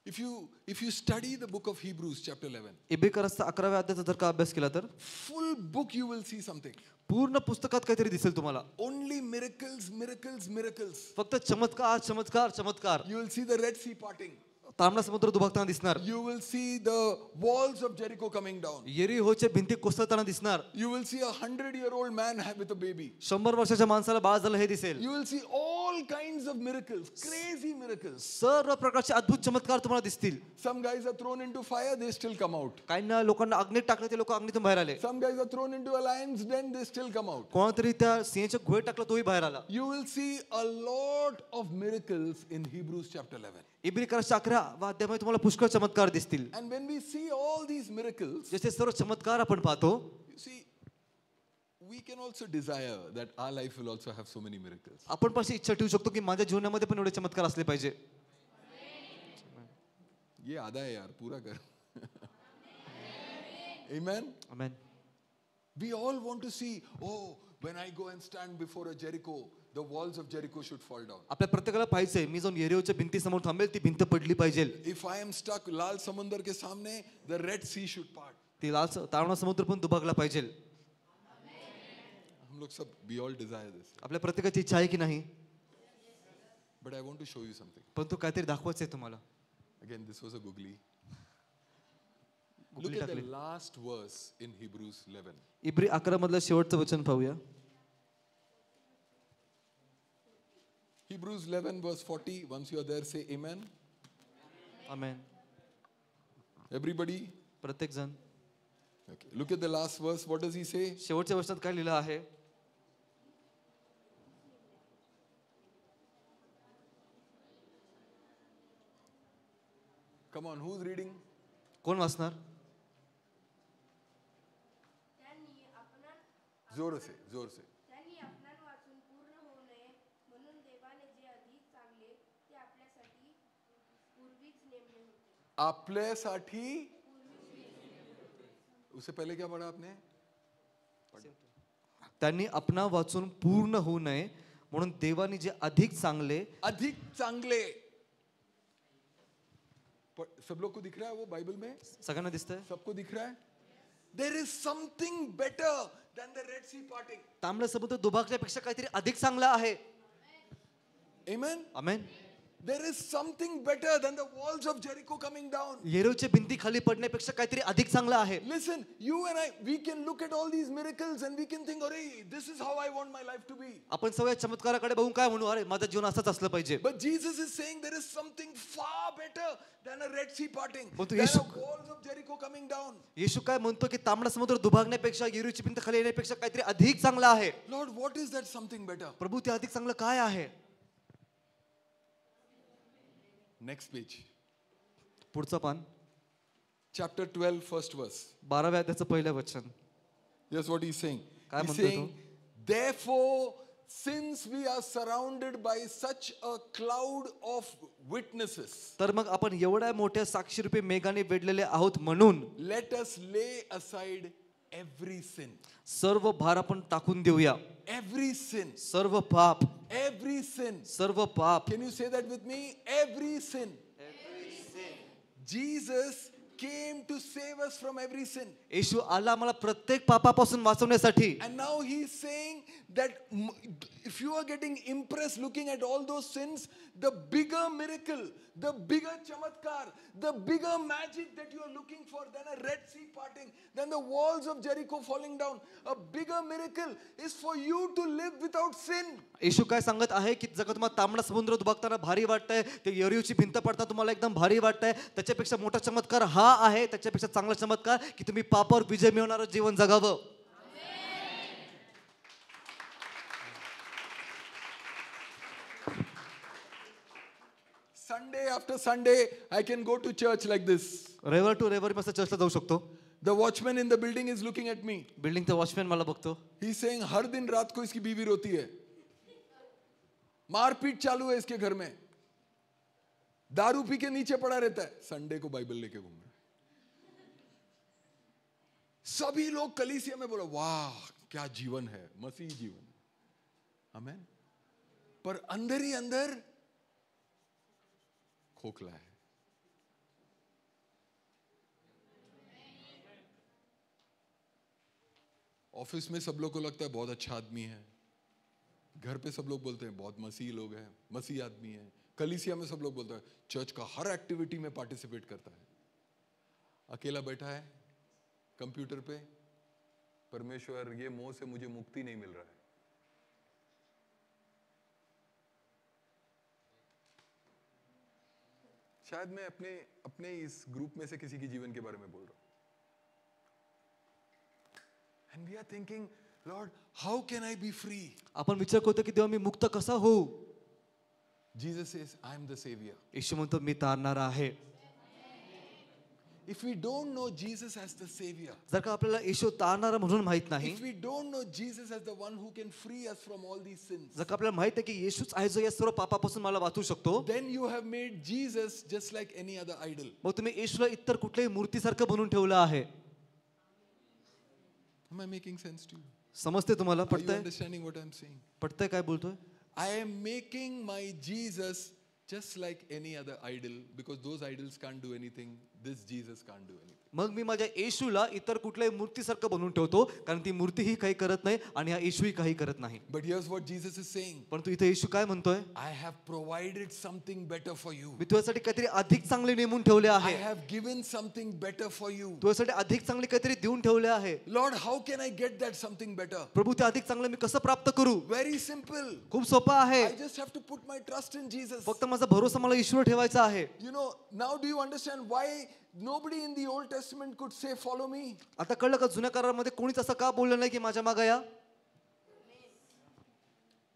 If you study the book of Hebrews chapter 11, इब्रिकरासचा 11व्या अध्यायाचा जर का अभ्यास केला तर full book you will see something. पूर्ण पुस्तकात काहीतरी दिसेल तुम्हाला. Only miracles, miracles, miracles. फक्त चमत्कार चमत्कार चमत्कार. You will see the Red Sea parting. तांबडा समुद्र दुभागताना दिसणार. You will see the walls of Jericho coming down. येरिहोच्या भिंती कोसळताना दिसणार. You will see a 100-year-old man with a baby. 100 वर्षाच्या माणसाला बाळ झालं हे दिसेल. You will see all kinds of miracles, crazy miracles. सर्व प्रकारचे अद्भुत चमत्कार तुम्हाला दिसतील. Some guys are thrown into fire, they still come out. काहींना लोकांना अग्नीत टाकलं, ते लोक अग्नीतून बाहेर आले. Some guys are thrown into a lion's den, they still come out. कोणातरी त्या सिंहाच्या गुहेत टाकलं, तोही बाहेर आला. You will see a lot of miracles in Hebrews chapter 11. इब्रिकरासच्या 11व्या अध्यायामध्ये तुम्हाला पुष्कळ चमत्कार दिसतील. And when we see all these miracles, जसे सर्व चमत्कार आपण पाहतो, you see, we can also desire that our life will also have so many miracles. आपण पण अशी इच्छा ठेवू शकतो की माझ्या जीवनामध्ये पण एवढे चमत्कार असले पाहिजे. ये आधा है यार, पूरा कर. Amen. Amen. We all want to see, oh, when I go and stand before a Jericho, the walls of Jericho should fall down. आपल्या प्रत्येकाला पाहिजे, मी जाऊन येरिहोच्या भिंती समोर थांबेल, ती भिंत पडली पाहिजे. If I am stuck लाल समुद्र के सामने, the Red Sea should part. ती लाल तारणा समुद्र पण दुभागला पाहिजे. हम लोग सब, we all desire this. आपल्या प्रत्येकाची इच्छा आहे की नाही? But I want to show you something. पण तो काहीतरी दाखवायचं आहे तुम्हाला. Again, this was a googly. Look at the last verse in Hebrews 11. इब्री 11 मधलं शेवटचं वचन पाहूया. Hebrews 11 verse 40. Once you are there, say amen. Amen. Everybody? प्रत्येक जण. Okay. Look at the last verse. What does he say? शेवटच्या वचनात काय लिहिलं आहे? Come on, who's reading? कोण वाचणार? जोर से, जोर से. त्यांनी आपणान वाचून पूर्ण होऊ नये म्हणून देवाने जे अधिक चांगले ते आपल्यासाठी पूर्वीच नेमले होते. आपल्यासाठी. उससे पहले क्या पढ़ा आपने? त्यांनी आपणा वाचून पूर्ण होऊ नये म्हणून देवाने जे अधिक चांगले. अधिक चांगले. सब लोग को दिख रहा है वो बाइबल में? सगळ्यांना दिसतंय? सबको दिख रहा है? There is something better than the Red Sea parting. तांबडा समुद्र दुभागल्यापेक्षा काहीतरी अधिक चांगलं आहे. Amen. Amen. There is something better than the walls of Jericho coming down. येरिकोच्या भिंती खाली पडण्यापेक्षा काहीतरी अधिक चांगलं आहे. Listen, you and I, we can look at all these miracles and we can think, "Arey, this is how I want my life to be." आपण सगळ्या चमत्काराकडे बघून काय म्हणू, अरे माझं जीवन असंच असलं पाहिजे. But Jesus is saying there is something far better than a Red Sea parting, पण तो than Yeshu- the walls of Jericho coming down. येशू काय म्हणतो की तांबडा समुद्र दुभागण्यापेक्षा येरिकोची भिंत खाली येण्यापेक्षा काहीतरी अधिक चांगलं आहे. Lord, what is that something better? प्रभू ते अधिक चांगलं काय आहे? Next page. पुढचं पान, Chapter 12, first verse. 12व्या अध्यायाचं पहिलं वचन. Here's what he's saying. काय He's म्हणतोय saying, therefore, since we are surrounded by such a cloud of witnesses, तर मग आपण एवढ्या मोठ्या साक्षीरूपी मेघाने वेढलेले आहोत म्हणून let us lay aside every sin. सर्व भार आपण टाकून देऊया. Every sin. सर्व पाप, Every sin. सर्व पाप. Can you say that with me? Every sin. Jesus came to save us from every sin. येशू आला आम्हाला प्रत्येक पापापासून वाचवण्यासाठी. And now he's saying that if you are getting impressed looking at all those sins, the bigger miracle, the bigger chamatkar, the bigger magic that you are looking for than a Red Sea parting, than the walls of Jericho falling down, a bigger miracle is for you to live without sin. येशू काय सांगत आहे की जगात तुम्हाला तांबडा समुद्र दुभागताना भारी वाटतंय, ते येरिकोची भिंत पडताना तुम्हाला एकदम भारी वाटतंय, त्याच्यापेक्षा मोठा चमत्कार हा आहे, त्याच्यापेक्षा चांगला चमत्कार की तुम्ही पापावर विजय मिळवणारं जीवन जगावं. Sunday after Sunday, I can go to church like this. रविवार टू रविवार मी असं चर्चला जाऊ शकतो. The watchman in the building is looking at me. बिल्डिंगचा वॉचमॅन मला बघतो. He's saying, हर दिन रात को इसकी बीवी रोती है, मारपीट चालू है इसके घर में, दारू पी के नीचे पड़ा रहता है, संडे को बाइबल लेके घूम रहा है. सभी लोग कलीसिया में बोला, वाह क्या जीवन है, मसीही जीवन. आमेन. पर अंदर ही अंदर खोखला है. ऑफिस में सब लोग को लगता है बहुत अच्छा आदमी है, घर पे सब लोग बोलते हैं बहुत मसीही लोग हैं, मसीही आदमी है. कलीसिया में सब लोग बोलते हैं चर्च का हर एक्टिविटी में पार्टिसिपेट करता है. अकेला बैठा है कंप्यूटर पे, परमेश्वर ये मोह से मुझे मुक्ति नहीं मिल रहा है. शायद मैं अपने इस ग्रुप में से किसी के जीवन के बारे में बोल रहा हूं. And we are thinking, Lord, how can I be free? आपण विचार करतो की देवा मी मुक्त कसा होऊ. Jesus says, I am the savior. येशू म्हणतो मी तारणारा आहे. If we don't know Jesus as the savior, जर का आपल्याला येशू तारणारा म्हणून माहित नाही, if we don't know Jesus as the one who can free us from all these sins, जर का आपल्याला माहित आहे की येशूच आहे जो या सर्व पापापासून मला वाचू शकतो, then you have made Jesus just like any other idol. मग तुम्ही येशूला इतर कुठल्याही मूर्तीसारखं बनवून ठेवलं आहे. Am I making sense to you? समजते तुम्हाला? Are you पटतंय? understanding what I'm saying? पटतंय काय बोलतोय? I am making my Jesus just like any other idol, because those idols can't do anything. This Jesus can't do anything. मग मी माझ्या येशूला इतर कुठल्याही मूर्तीसारखं बनवून ठेवतो, कारण ती मूर्तीही काही करत नाही आणि हा येशूही काही करत नाही. But here's what Jesus is saying. परंतु इथे येशू काय म्हणतोय? I have provided something better for you. मी तुझ्यासाठी काहीतरी अधिक चांगले नेमून ठेवले I आहे. have given something better for you. तुझ्यासाठी अधिक चांगले काहीतरी देऊन ठेवले आहे. Lord, how can I get that something better? प्रभू ते अधिक चांगलं मी कसं प्राप्त करू? Very simple. खूप सोपं आहे. I just have to put my trust in Jesus. फक्त माझा भरोसा मला ईश्वर ठेवायचा आहे. You know, now do you understand why nobody in the Old Testament could say, follow me? आता कळलं का जुन्या करारामध्ये कोणीच असं का बोललं नाही की माझ्या मागे या?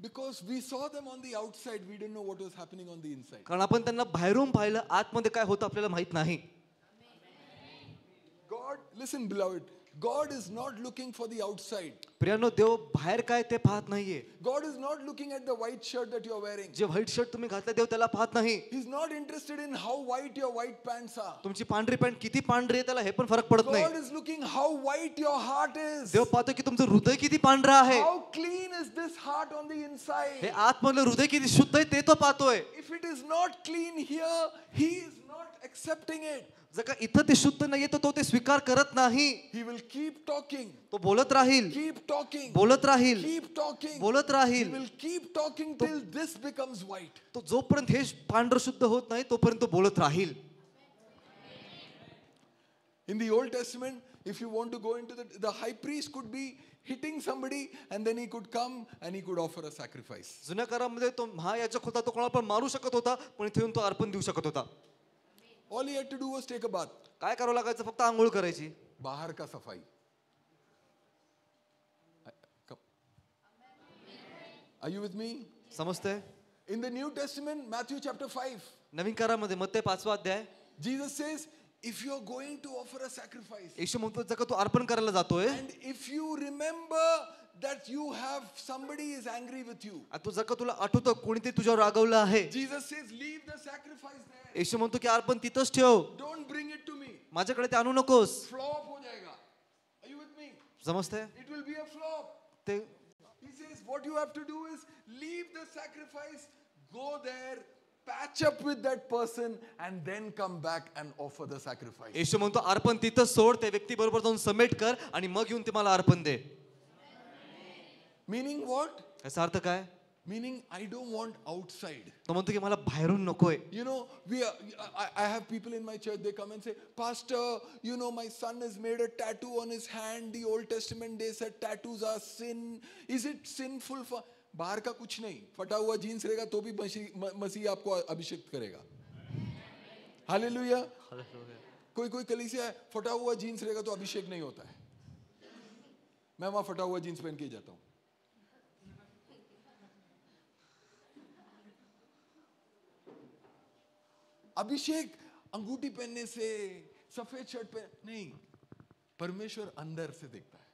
Because we saw them on the outside, we didn't know what was happening on the inside. कारण आपण त्यांना बाहेरून पाहिलं, आतमध्ये काय होतं आपल्याला माहित नाही. God, listen beloved, God is not looking for the outside. प्रियानो, देव बाहेर काय ते पाहत नाहीये. God is not looking at the white shirt that you are wearing. जे व्हाईट शर्ट तुम्ही घातलं देव त्याला पाहत नाही. He's not interested in how white your white pants are. तुमची पांढरी पॅन्ट किती पांढरी आहे त्याला हे पण फरक पडत God नाही. is looking how white your heart is. देव पाहतो की तुमचं हृदय किती पांढरं आहे. How clean is this heart on the हे inside? आतमधलं हृदय किती शुद्ध आहे ते तो पाहतोय. If it is not clean here, He is not accepting it. जर का इथं ते शुद्ध नाहीये तर तो ते स्वीकार करत नाही. He will keep talking, तो बोलत राहील, keep talking, बोलत राहील, keep talking. बोलत He राहील. will keep talking till this becomes white. तो जोपर्यंत हे पांढर शुद्ध होत नाही तोपर्यंत तो बोलत राहील. In the Old Testament, if you want to go into the high priest could be hitting somebody and then he could come and he could offer a sacrifice. जुन्या काळामध्ये तो महायाजक होता, तो कोणाला पण मारू शकत होता, पण इथे येऊन तो अर्पण देऊ शकत होता. All he had to do was take a bath. काय करावं लागायचं? फक्त आंघोळ करायची. बाहर का सफाई. Are you with me? समजतंय? In the New Testament, Matthew chapter 5, नवीन करारामध्ये मत्ते 5वा अध्याय, Jesus says, if you are going to offer a sacrifice, येशू म्हणतो जर का तू अर्पण करायला जातोय and if you remember that you have somebody is angry with you, आणि तू जर का तुला आठवतं कोणीतरी तुझ्यावर रागवलं आहे, Jesus says, leave the sacrifice there. येशू म्हणतो की अर्पण तिथंच ठेव, Don't bring it to me. माझ्याकडे ते आणू नकोस. Flop हो जाएगा. Are you with me? समजतंय? It will be a flop. ते He says, what you have to do is leave the sacrifice, go there, patch up with that person, and then come back and offer the sacrifice. येशू म्हणतो अर्पण तिथंच सोड, त्या व्यक्ती बरोबर जाऊन समेट कर आणि मग येऊन ते मला अर्पण दे. Meaning what? याचा अर्थ काय? Meaning I don't want outside. तो म्हणतो की मला बाहेरून नकोय. You know, I have people in my church, they come and say, Pastor, you know, my son has made a tattoo on his hand. The Old Testament, they said tattoos are sin. Is it sinful for... बाहर का कुछ नहीं, फटा हुआ jeans रहेगा तो भी मसीह आपको अभिषेक करेगा. हालेलुया. कोई कलीसिया है, फटा हुआ जीन्स रहेगा तो अभिषेक नहीं होता है. मैं वहां फटा हुआ जीन्स पहन के ही जाता हूं. अभिषेक अंगूठी पहनने से, सफेद शर्ट पहन नहीं, परमेश्वर अंदर से देखता है.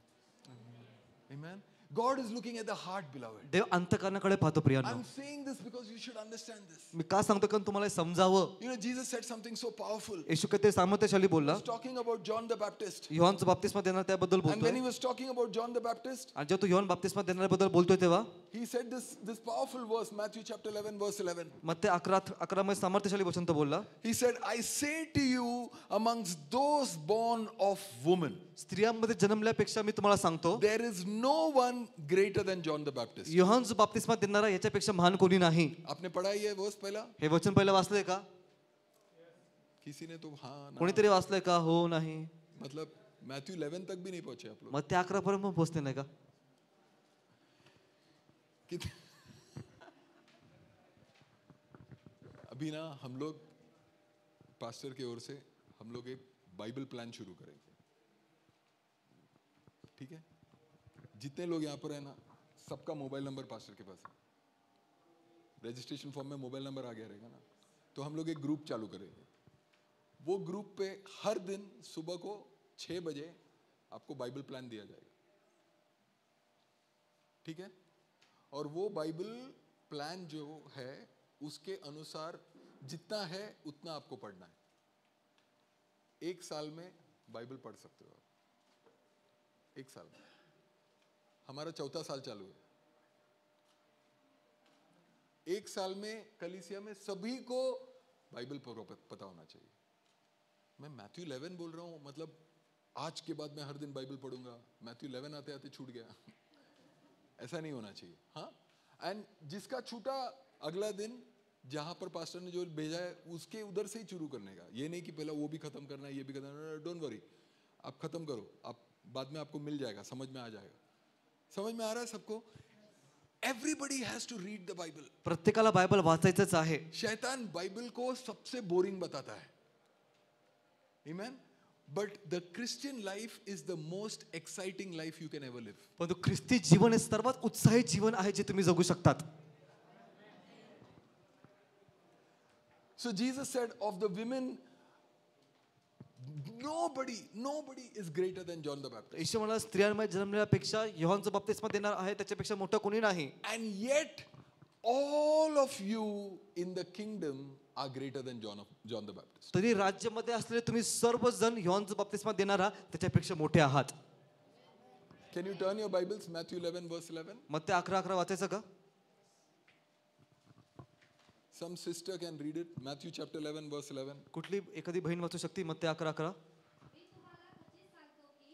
Amen. God is looking at the heart, beloved. देव अंतःकरणाकडे पाहतो प्रियांनो. I'm saying this because you should understand this. मी का सांगतो कारण तुम्हाला हे समजावं. You know, Jesus said something so powerful. येशू ते सामर्थ्यशाली बोलला. He was talking about John the Baptist. योहानचं बाप्तिस्मा देणार त्याबद्दल And when बोलतोय. he was talking about John the Baptist, आणि जेव्हा तो योहान बाप्तिस्मा देणाऱ्याबद्दल बोलतोय तेव्हा he said this powerful verse, Matthew chapter 11, verse 11. मत्ते 11 मध्ये सामर्थ्यशाली वचन तो बोलला. He said, I say to you, amongst those born of woman, स्त्रियांमध्ये जन्मल्यापेक्षा मी तुम्हाला सांगतो, there is no one greater than John the Baptist. Yohan जो बाप्तिस्मा देणारा याच्यापेक्षा महान कोणी नाही. आपने पढ़ा ये वर्स पहला? हे वचन पहिलं वाचलंय का? किसी ने तो हाँ ना. कोणीतरी वाचलंय का? हो नाही. मतलब मैथ्यू 11 तक भी नहीं पहुंचे आप लोग. मग ते 11 पर्यंत पण पोहोचते नाही का? अभी ना हम लोग पास्टर की ओर से हम लोग एक बाइबल प्लान शुरू करेंगे. ठीक है? जितने लोग यहाँ पर है ना, सबका मोबाइल नंबर पास्टर के पास है. रजिस्ट्रेशन फॉर्म में मोबाइल नंबर आ गया रहेगा ना, तो हम लोग एक ग्रुप चालू करेंगे. वो ग्रुप पे हर दिन सुबह को 6 बजे आपको बाइबल प्लान दिया जाएगा. ठीक है? और वो बाइबल प्लान जो है उसके अनुसार जितना है उतना आपको पढ़ना है. 1 साल में बाइबल पढ़ सकते हो आप. 1 साल में. हमारा 4था साल चालू है. 1 साल में कलीसिया में सभी को बाइबल पता होना चाहिए. मैं मैथ्यू 11 बोल रहा हूं, मतलब आज के बाद मैं हर दिन बाइबल पढ़ूंगा. मैथ्यू 11 आते आते छूट गया. ऐसा नहीं होना चाहिए. हाँ, एंड जिसका छूटा अगला दिन जहां पर पास्टर ने जो भेजा है उसके उधर से ही शुरू करने का. ये नहीं कि पहले वो भी खत्म करना है, ये भी खत्म. डोंट वरी, आप खत्म करो, आप बाद में आपको मिल जाएगा, समझ में आ जाएगा. समझ में आ रहा है सबको? Everybody has to read the Bible. प्रत्येकाला बायबल वाचायचंच आहे. शैतान बाइबल को सबसे बोरिंग बताता है. Amen. But the Christian life is the most exciting life you can ever live. पण ख्रिस्ती जीवन हे सर्वात उत्साही जीवन आहे जे तुम्ही जगू शकतात. So Jesus said of the women, nobody is greater than John the Baptist. येशू म्हणाला स्त्रियांमध्ये जन्मल्यापेक्षा योहानचा बाप्तिस्मा देणार आहे त्याच्यापेक्षा मोठा कोणी नाही. And yet all of you in the kingdom are greater than John the Baptist. तरी राज्यामध्ये असलेले तुम्ही सर्वजण योहानचा बाप्तिस्मा देणारा त्याच्यापेक्षा मोठे आहात. Can you turn your Bibles, Matthew 11 verse 11? मग ते 11 वाचायचं का? Some sister can read it. Matthew chapter 11 verse 11. कुठली एखादी बहीण वाचू शकते मत्ते 11:11? मी तुम्हाला खचित सांगतो की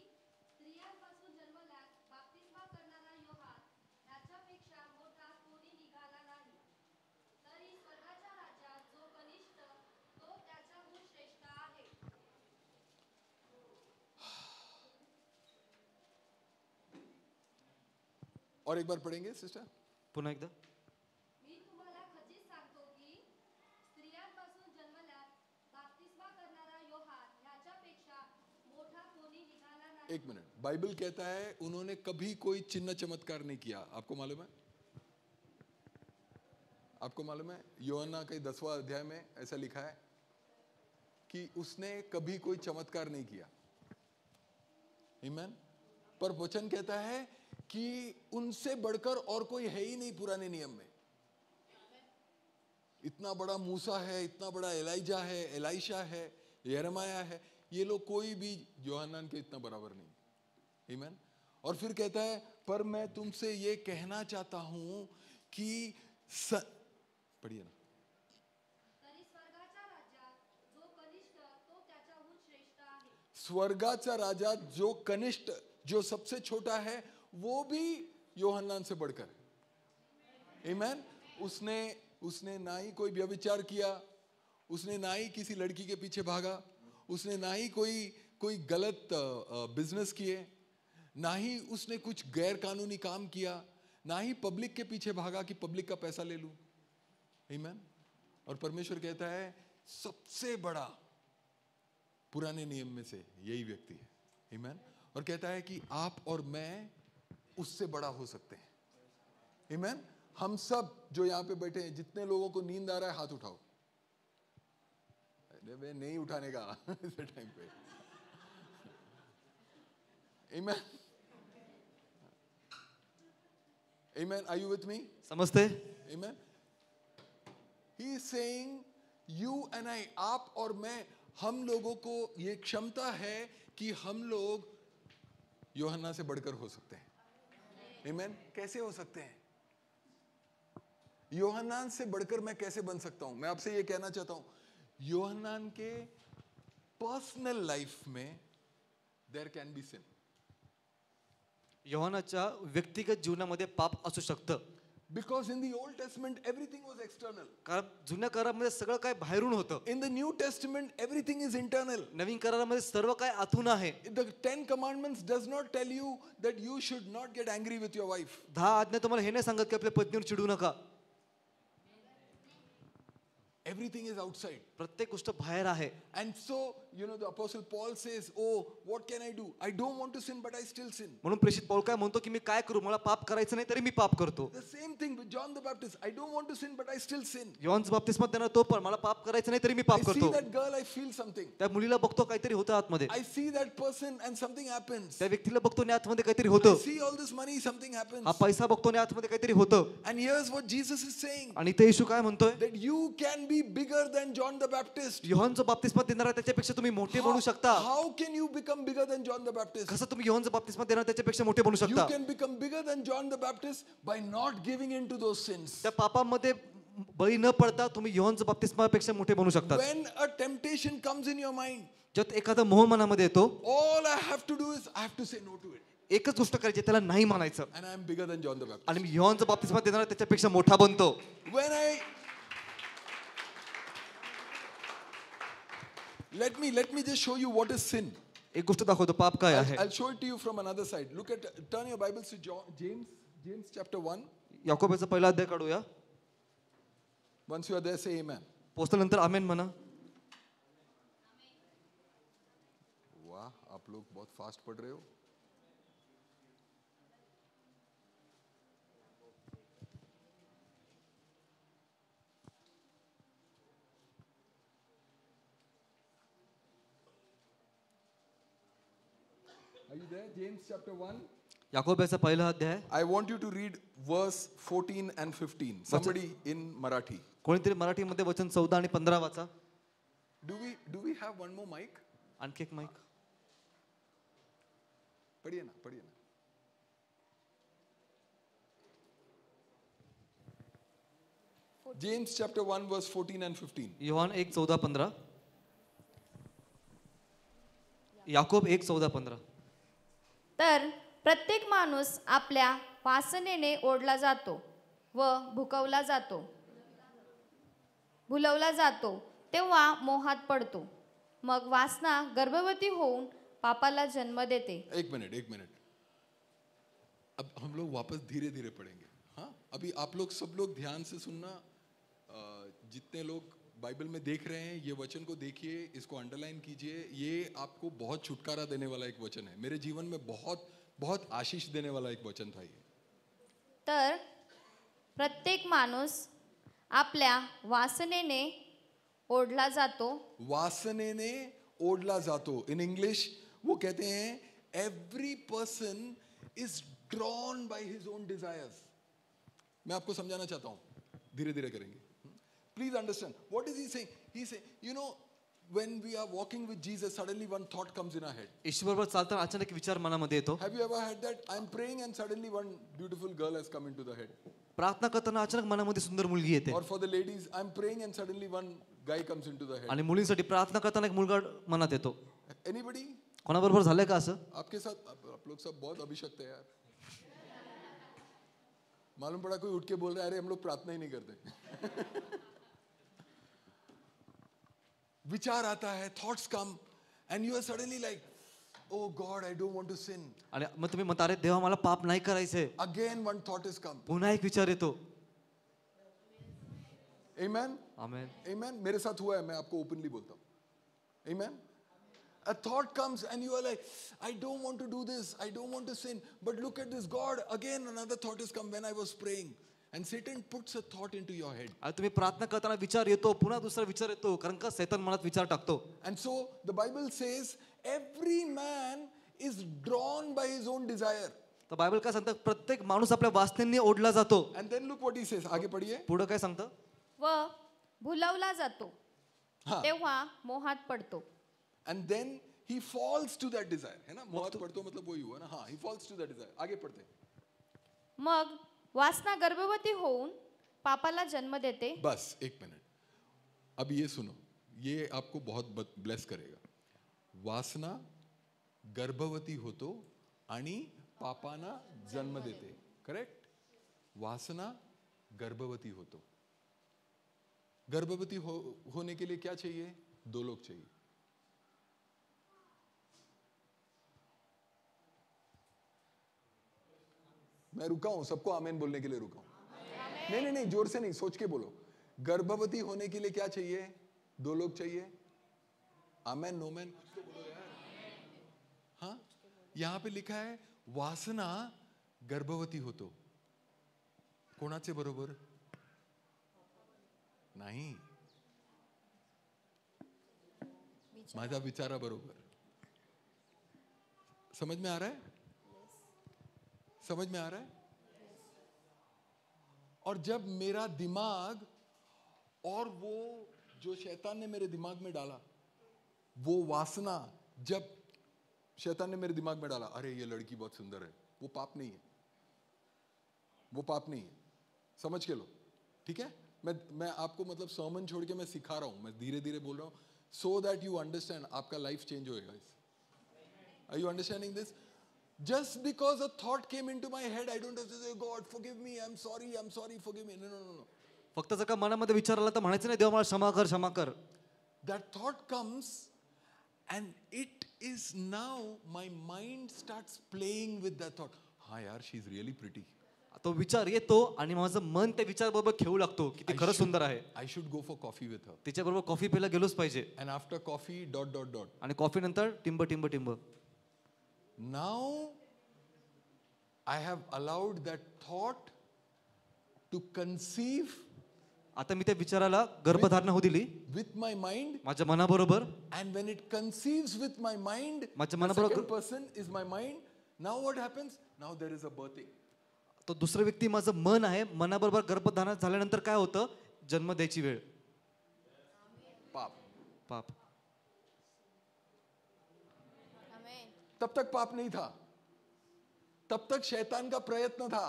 स्त्रियांपासून जन्मल्यास बाप्तिस्मा करणारा योहान याच्यापेक्षा मोठा कोणी निघाला नाही. तरी स्वर्गाच्या राज्यात जो कनिष्ठ तो त्याच्याहून श्रेष्ठ आहे. और एक बार पढ़ेंगे सिस्टर. पुन्हा एकदा. मी तुम्हाला खचित सांगतो की स्त्रियांपासून जन्मल्यास बाप्तिस्मा करणारा योहान याच्यापेक्षा मोठा कोणी निघाला नाही. एक मिनट. बाइबल कहता है उन्होंने कभी कोई चिन्ह चमत्कार नहीं किया. आपको मालूम है? आपको मालूम है? यूहन्ना के 10वां अध्याय में ऐसा लिखा है कि उसने कभी कोई चमत्कार नहीं किया. आमीन. पर वचन कहता है कि उनसे बढ़कर और कोई है ही नहीं पुराने नियम में. इतना बड़ा मूसा है, इतना बड़ा एलाइजा है, एलाइशा है, यिर्मयाह है, ये लोग कोई भी यूहन्ना के इतना बराबर नहीं. आमीन. और फिर कहता है पर मैं तुमसे ये कहना चाहता हूं कि पढ़िए ना. तरी स्वर्गाच्या राज्यात जो कनिष्ठ तो त्याच्याहून श्रेष्ठ आहे. स्वर्गाचा राजा जो कनिष्ठ, जो सबसे छोटा है, वो भी यूहन्ना से बढ़कर है. आमीन. उसने ना ही कोई व्यभिचार किया, उसने ना ही किसी लड़की के पीछे भागा, उसने ना ही कोई गलत बिजनेस किए, ना ही उसने कुछ गैर कानूनी काम किया, ना ही पब्लिक के पीछे भागा कि पब्लिक का पैसा ले लूं. आमीन. और परमेश्वर कहता है सबसे बड़ा पुराने नियम में से यही व्यक्ति है. आमीन. और कहता है कि आप और मैं उससे बड़ा हो सकते हैं. आमीन. हम सब जो यहाँ पे बैठे हैं, जितने लोगों को नींद आ रहा है हाथ उठाओ. अरे वे नहीं उठाने का इस टाइम पे. आमीन. आमीन. Are you with me? समजते? Amen. He is saying you and I, आप और मैं, हम लोगों को ये क्षमता है कि हम लोग यूहन्ना से बढ़कर हो सकते हैं. Amen. कैसे हो सकते हैं? यूहन्ना से बढ़कर मैं कैसे बन सकता हूं? मैं आपसे ये कहना चाहता हूं, यूहन्ना के पर्सनल लाइफ में देयर कैन बी सिन. योहानाच्या व्यक्तिगत जीवनामध्ये पाप असू शकतं. Because in the Old Testament everything was external. कारण जुन्या करारामध्ये सगळं काय बाहेरून होतं. In the New Testament everything is internal. नवीन करारामध्ये सर्व काय आतून आहे. The 10 commandments does not tell you that you should not get angry with your wife. 10 आज्ञा तुम्हाला हे नाही सांगत की आपल्या पत्नीवर चिडू नका. Everything is outside. प्रत्येक गोष्ट बाहेर आहे. And so, the Apostle Paul says, oh, what can I do? I don't want to sin, but I still sin. म्हणून प्रेषित पौल काय म्हणतो की मी काय करू, मला पाप करायचं नाही तरी मी पाप करतो. The same thing with John the Baptist. I don't want to sin, but I still sin. योहानचा बाप्तिस्मा देणार तो पण मला पाप करायचं नाही तरी मी I पाप see करतो. that girl, I feel something. त्या मुलीला बघतो काहीतरी होतं आतमध्ये. I see that person and something happens. त्या व्यक्तीला बघतो आणि आतमध्ये काहीतरी I होतं. see all this money, something happens. हा पैसा बघतो आणि आतमध्ये काहीतरी होतं. And here's what Jesus is saying. आणि ते येशू काय म्हणतोय? That you can be bigger than John the Baptist. योहानचा बाप्तिस्मा देणारा त्याच्यापेक्षा तुम्ही मोठे बनू शकता. How can you become bigger than John the Baptist? कसं तुम्ही योहानचा बाप्तिस्मा देणारा त्याच्यापेक्षा मोठे बनू You शकता? can become bigger than John the Baptist by not giving in to those sins. त्या पापामध्ये बळी न पडता तुम्ही योहानचा बाप्तिस्मापेक्षा मोठे बनू शकता. When a temptation comes in your mind, जर एखादा मोह मनामध्ये येतो, all I have to do is I have to say no to it. एकच गोष्ट करायची, त्याला नाही म्हणायचं. And I am bigger than John the Baptist. आणि मी योहानचा बाप्तिस्मा देणारा त्याच्यापेक्षा मोठा बनतो. Let me just show you what is sin. एक गोष्ट दाखवतो पाप काय आहे. I'll show it to you from another side. Turn your Bibles to James chapter 1. याकोबाचा पहिला अध्याय काढूया. Once you are there, say amen. पोहोचल्यानंतर आमेन म्हणा. वाह, आप लोग बहुत फास्ट पढ़ रहे हो. Are you there? James chapter 1. याकोबाचा पहिला अध्याय. I want you to read verse 14 and 15. Somebody in Marathi. कोणीतरी मराठीमध्ये वचन 14 आणि 15 वाचा. Do we have one more mic? आणखी एक माईक. पढ़िए ना. James chapter 1 verse 14 and 15. Yohan 1:14-15. Yakob 1:14-15. तर प्रत्येक माणूस आपल्या वासनेने ओढला जातो व भुलवला जातो तेव्हा मोहात पडतो. मग वासना गर्भवती होऊन पापाला जन्म देते. एक मिनट. अब हम लोग वापस धीरे धीरे पढ़ेंगे. हाँ, अभी आप लोग सब लोग ध्यान से सुनना. जितने लोग बाइबल में देख रहे हैं, ये वचन को देखिए, इसको अंडरलाइन कीजिए. ये आपको बहुत छुटकारा देने वाला एक वचन है. मेरे जीवन में बहुत बहुत आशीष देने वाला एक वचन था ये. तर प्रत्येक माणूस आपल्या वासनेने ओढला जातो. वासनेने ओढला जातो. इन इंग्लिश वो कहते हैं every person is drawn by his on desires. मैं आपको समझाना चाहता हूं, धीरे धीरे करेंगे. Please understand what is he saying. He say you know when we are walking with Jesus, suddenly one thought comes in our head. ईश्वरबरोबर चालताना अचानक विचार मनामध्ये येतो. Have you ever had that? I'm praying and suddenly one beautiful girl has come into the head. प्रार्थना करताना अचानक मनामध्ये सुंदर मुलगी येते. Or for the ladies, I'm praying and suddenly one guy comes into the head. आणि मुलींसाठी प्रार्थना करताना एक मुलगा मनात येतो. Anybody? कोणाबरोबर झालंय का असं? आपके साथ आप लोग सब बहुत अभिषक्त है यार. मालूम पड़ा कोई उठ के बोल रहा है अरे हम लोग प्रार्थना ही नहीं करते. विचार आता है, thoughts come and you are suddenly like, oh God, I don't want to sin. आणि मग तुम्ही म्हणता अरे देवा मला पाप नाही करायचंय. Again one thought has come. पुन्हा एक विचार येतो. Amen. आमेन. Amen. मेरे साथ हुआ है, मैं आपको ओपनली बोलता हूँ. Amen. A thought comes and you are like, I don't want to do this, I don't want to sin. But look at this, God, again another thought has come when I was praying. And Satan puts a thought into your head. आणि तुम्ही प्रार्थना करताना विचार येतो, पुन्हा दुसरा विचार येतो, कारण का सैतान मनात विचार टाकतो. And so the Bible says, every man is drawn by his own desire. तर बायबल काय सांगतं, प्रत्येक माणूस आपल्या वासनेने ओढला जातो. And then look what he says. आगे पढ़िए. पुढे काय सांगतं? व भुलवला जातो हाँ. तेव्हा मोहात पडतो. And then he falls to that desire. है ना? मोहात पड़तो मतलब वही हुआ ना. हाँ, he falls to that desire. आगे पढ़ते. मग वासना गर्भवती होऊन पापाला जन्म देते. बस एक मिनट. अब ये सुनो, ये आपको बहुत ब्लेस करेगा. वासना गर्भवती होतो आणि पापाना जन्म देते. करेक्ट. वासना गर्भवती होतो. गर्भवती होने के लिए क्या चाहिए? 2 लोग चाहिए. मैं रुका हूं, सबको आमेन बोलने के लिए रुका हूं. नहीं, जोर से नहीं, सोच के बोलो. गर्भवती होने के लिए क्या चाहिए? 2 लोग चाहिए. आमेन, नो मैन. हाँ, यहां पे लिखा है वासना गर्भवती होतो. कोणाचे बरोबर? नाही, माझा विचारा बरोबर. समझ में आ रहा है? समझ में आ रहा है? और जब मेरा दिमाग और वो जो शैतान ने मेरे दिमाग में डाला, वो वासना जब शैतान ने मेरे दिमाग में डाला, अरे ये लड़की बहुत सुंदर है, वो पाप नहीं है. वो पाप नहीं है. समझ के लो. ठीक है? मैं आपको मतलब सर्मन छोड़ के मैं सिखा रहा हूं, मैं धीरे धीरे बोल रहा हूं, so that you understand. आपका लाइफ चेंज होएगा. Are you understanding this? Just because a thought came into my head, I don't have to say, God, forgive me, I'm sorry, forgive me. No. फक्त जर का मनामध्ये विचार आला तर म्हणायचं नाही देवा मला क्षमा कर. That thought comes and it is now my mind starts playing with that thought. हाँ यार, she's really pretty. तो विचार येतो आणि माझं मन त्या विचार बरोबर खेळू लागतो की ती खरंच सुंदर आहे. I should go for coffee with her. तिच्या बरोबर कॉफी प्यायला गेलोच पाहिजे. And after coffee, ... आणि कॉफी नंतर टिंब. Now I have allowed that thought to conceive. आता मी त्या विचाराला गर्भधारणा होऊ दिली with my mind. माझ्या मनाबरोबर. And when it conceives with my mind, माझ्या the मनाबरोबर second person is my mind. Now what happens? Now there is a birthing. तो दुसरा व्यक्ती माझं मन आहे. मनाबरोबर गर्भधारणा झाल्यानंतर काय होतं? जन्म द्यायची वेळ. पाप. तब तक पाप नहीं था. तब तक शैतान का प्रयत्न था.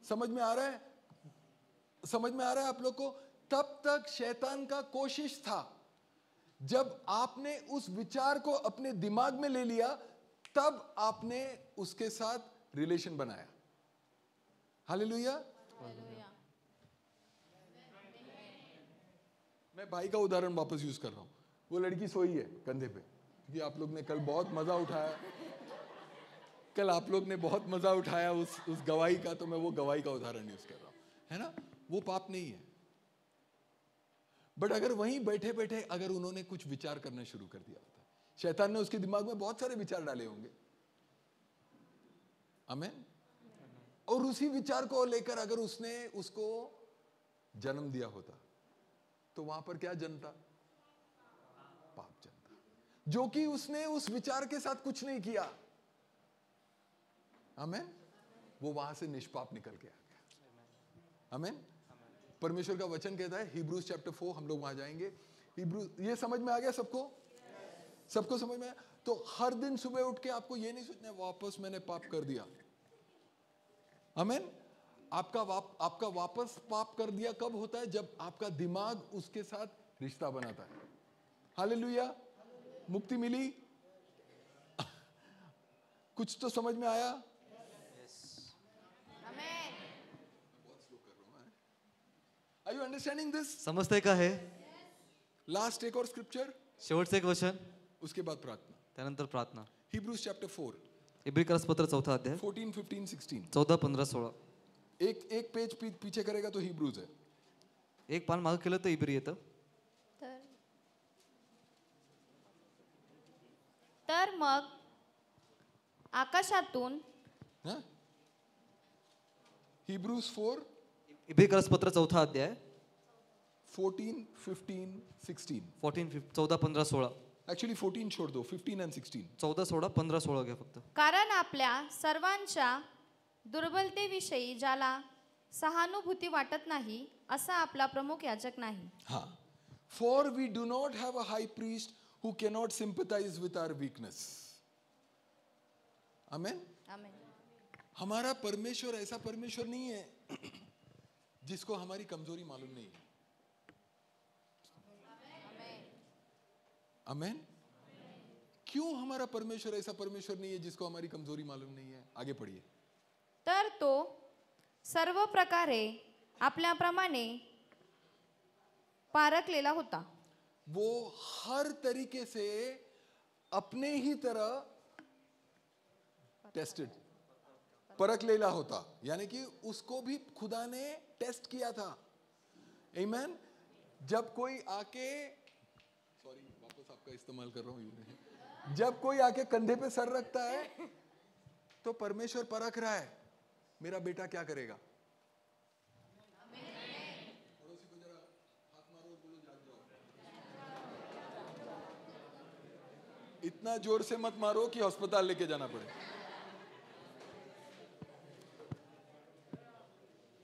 समझ में आ रहा है? समझ में आ रहा है आप लोग को? तब तक शैतान का कोशिश था, जब आपने उस विचार को अपने दिमाग में ले लिया, तब आपने उसके साथ रिलेशन बनाया। हालेलुया। मैं भाई का उदाहरण वापस यूज कर रहा हूं। वो लड़की सोई है कंधे पे, क्योंकि आप लोग ने कल बहुत मजा उठाया, कल आप लोग ने बहुत मजा उठाया उस गवाही का, तो मैं वो गवाही का उदाहरण यूज कर रहा हूं, है ना? वो पाप नहीं है। बट अगर वहीं बैठे बैठे अगर उन्होंने कुछ विचार करना शुरू कर दिया होता, शैतान ने उसके दिमाग में बहुत सारे विचार डाले होंगे, आमीन, और उसी विचार को लेकर अगर उसने उसको जन्म दिया होता, तो वहां पर क्या जनता? पाप जनता, जो कि उसने उस विचार के साथ कुछ नहीं किया। आमीन। वो वहां से निष्पाप निकल के आ गया। आमीन। परमेश्वर का वचन कहता है, हिब्रूज चैप्टर 4, हम लोग वहां जाएंगे। हिब्रूज, ये समझ में आ गया सबको? सबको समझ में आया? तो हर दिन सुबह उठ के आपको ये नहीं सोचना वापस मैंने पाप कर दिया। आमीन। आपका वापस पाप कर दिया कब होता है? जब आपका दिमाग उसके साथ रिश्ता बनाता है। हालेलुया। मुक्ति मिली? कुछ तो समझ में आया? Are you understanding this? समजतंय का हे? लास्ट एक और स्क्रिप्चर, शेवटचं एक वचन, उसके बाद प्रार्थना। त्यानंतर प्रार्थना। हिब्रूज चैप्टर 4, इब्रिकरासपत्र 4 अध्याय 14, 15, 16। 14, 15, 16। एक पेज पीछे करेगा तो हिब्रूज है। एक पान मागं केलं तर इब्री येतं। तर मग आकाशातून हाँ? हिब्रूज 4, इब्रिकरासपत्र 4 अध्याय 14, 15, 16। 14, 14, 15, 16। एक्चुअली 14 छोड़ दो, 15 and 16। 14, 16, 15, 16 घ्या फक्त। कारण आपल्या सर्वांच्या दुर्बलतेविषयी ज्याला सहानुभूती वाटत नाही, असा आपला प्रमुख याजक नाही। हाँ, for we do not have a high priest who cannot sympathize with our weakness. आमेन। आमेन। हमारा परमेश्वर ऐसा परमेश्वर नहीं है जिसको हमारी कमजोरी मालूम नहीं है। आमेन। क्यों हमारा परमेश्वर ऐसा परमेश्वर नहीं है जिसको हमारी कमजोरी मालूम नहीं है? आगे पढ़िए। तर तो सर्व प्रकारे आपल्याप्रमाणे पारखलेला होता। वो हर तरीके से अपने ही तरह टेस्टेड, परख लेला होता, यानी कि उसको भी खुदा ने टेस्ट किया था। आमीन। जब कोई आके, सॉरी वापस आपका इस्तेमाल कर रहा हूं, जब कोई आके कंधे पे सर रखता है तो परमेश्वर परख रहा है मेरा बेटा क्या करेगा। पड़ोसी को जरा हाथ मारो और बोलो जाग जाओ। इतना जोर से मत मारो कि अस्पताल लेके जाना पड़े।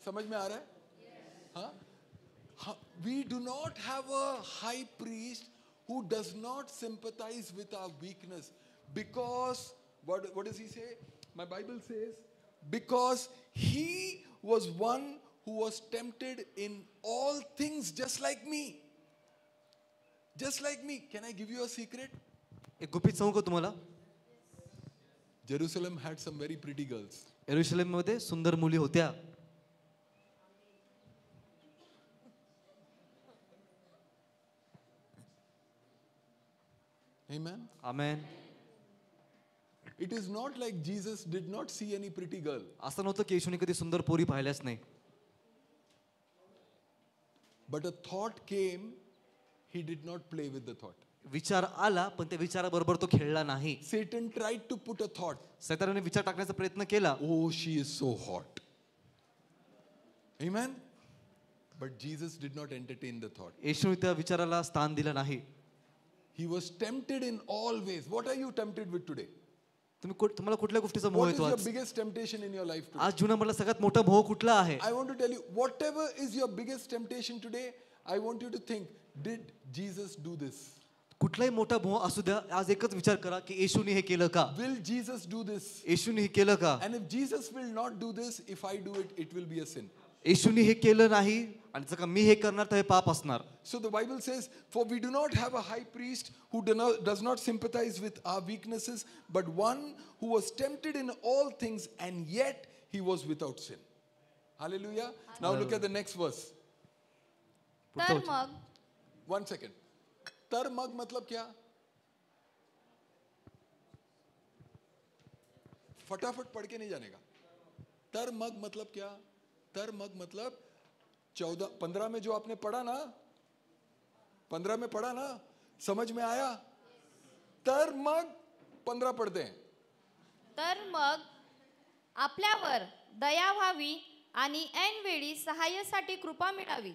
समझ में आ रहा है? हाँ, we do not have a high priest who does not sympathize with our weakness, because what does he say? My Bible says, because he was one who was tempted in all things just like me. Just like me. Can I give you a secret? एक गुपित सांगू का तुम्हाला? Jerusalem had some very pretty girls. यरूशलेम मध्ये सुंदर मुली होत्या। Amen. Amen. It is not like Jesus did not see any pretty girl. असं नव्हतं की येशूने कधी सुंदर पोरी पाहिल्याच नाही, But a thought came, he did not play with the thought. विचार आला पण त्या विचाराबरोबर तो खेळला नाही। Satan tried to put a thought. सैतानाने विचार टाकण्याचा प्रयत्न केला, Oh, she is so hot. Amen. But Jesus did not entertain the thought. येशूने त्या विचाराला स्थान दिलं नाही। He was tempted in all ways. What are you tempted with today? तुम्हाला कुठल्या गोष्टीचा मोह What is येतो your आज? biggest temptation in your life today? आज जीवनामधला सगळ्यात मोठा मोह कुठला आहे? I want to tell you, whatever is your biggest temptation today, I want you to think, did Jesus do this? कुठलाही मोठा मोह असू द्या, आज एकच विचार करा की येशूने हे केलं का? Will Jesus do this? येशूने हे केलं का? And if Jesus will not do this, if I do it, it will be a sin. येशूनी हे केलं नाही आणि जर का मी हे करणार तर हे पाप असणार. So the Bible says, for we do not have a high priest who does not sympathize with our weaknesses, but one who was tempted in all things and yet he was without sin. Hallelujah. Now look at the next verse. तर मग 1 second. तर मग मतलब क्या? फटाफट पढ़ के नहीं जाने का. तर मग मतलब क्या? तर मग मतलब 15 में जो आपने पढ़ा ना, 15 में पढ़ा ना, समझ में आया? तर मग 15 पढ़ते हैं. तर मग आपल्यावर दया व्हावी आणि ऐनवेळी सहाय्यासाठी कृपा मिळावी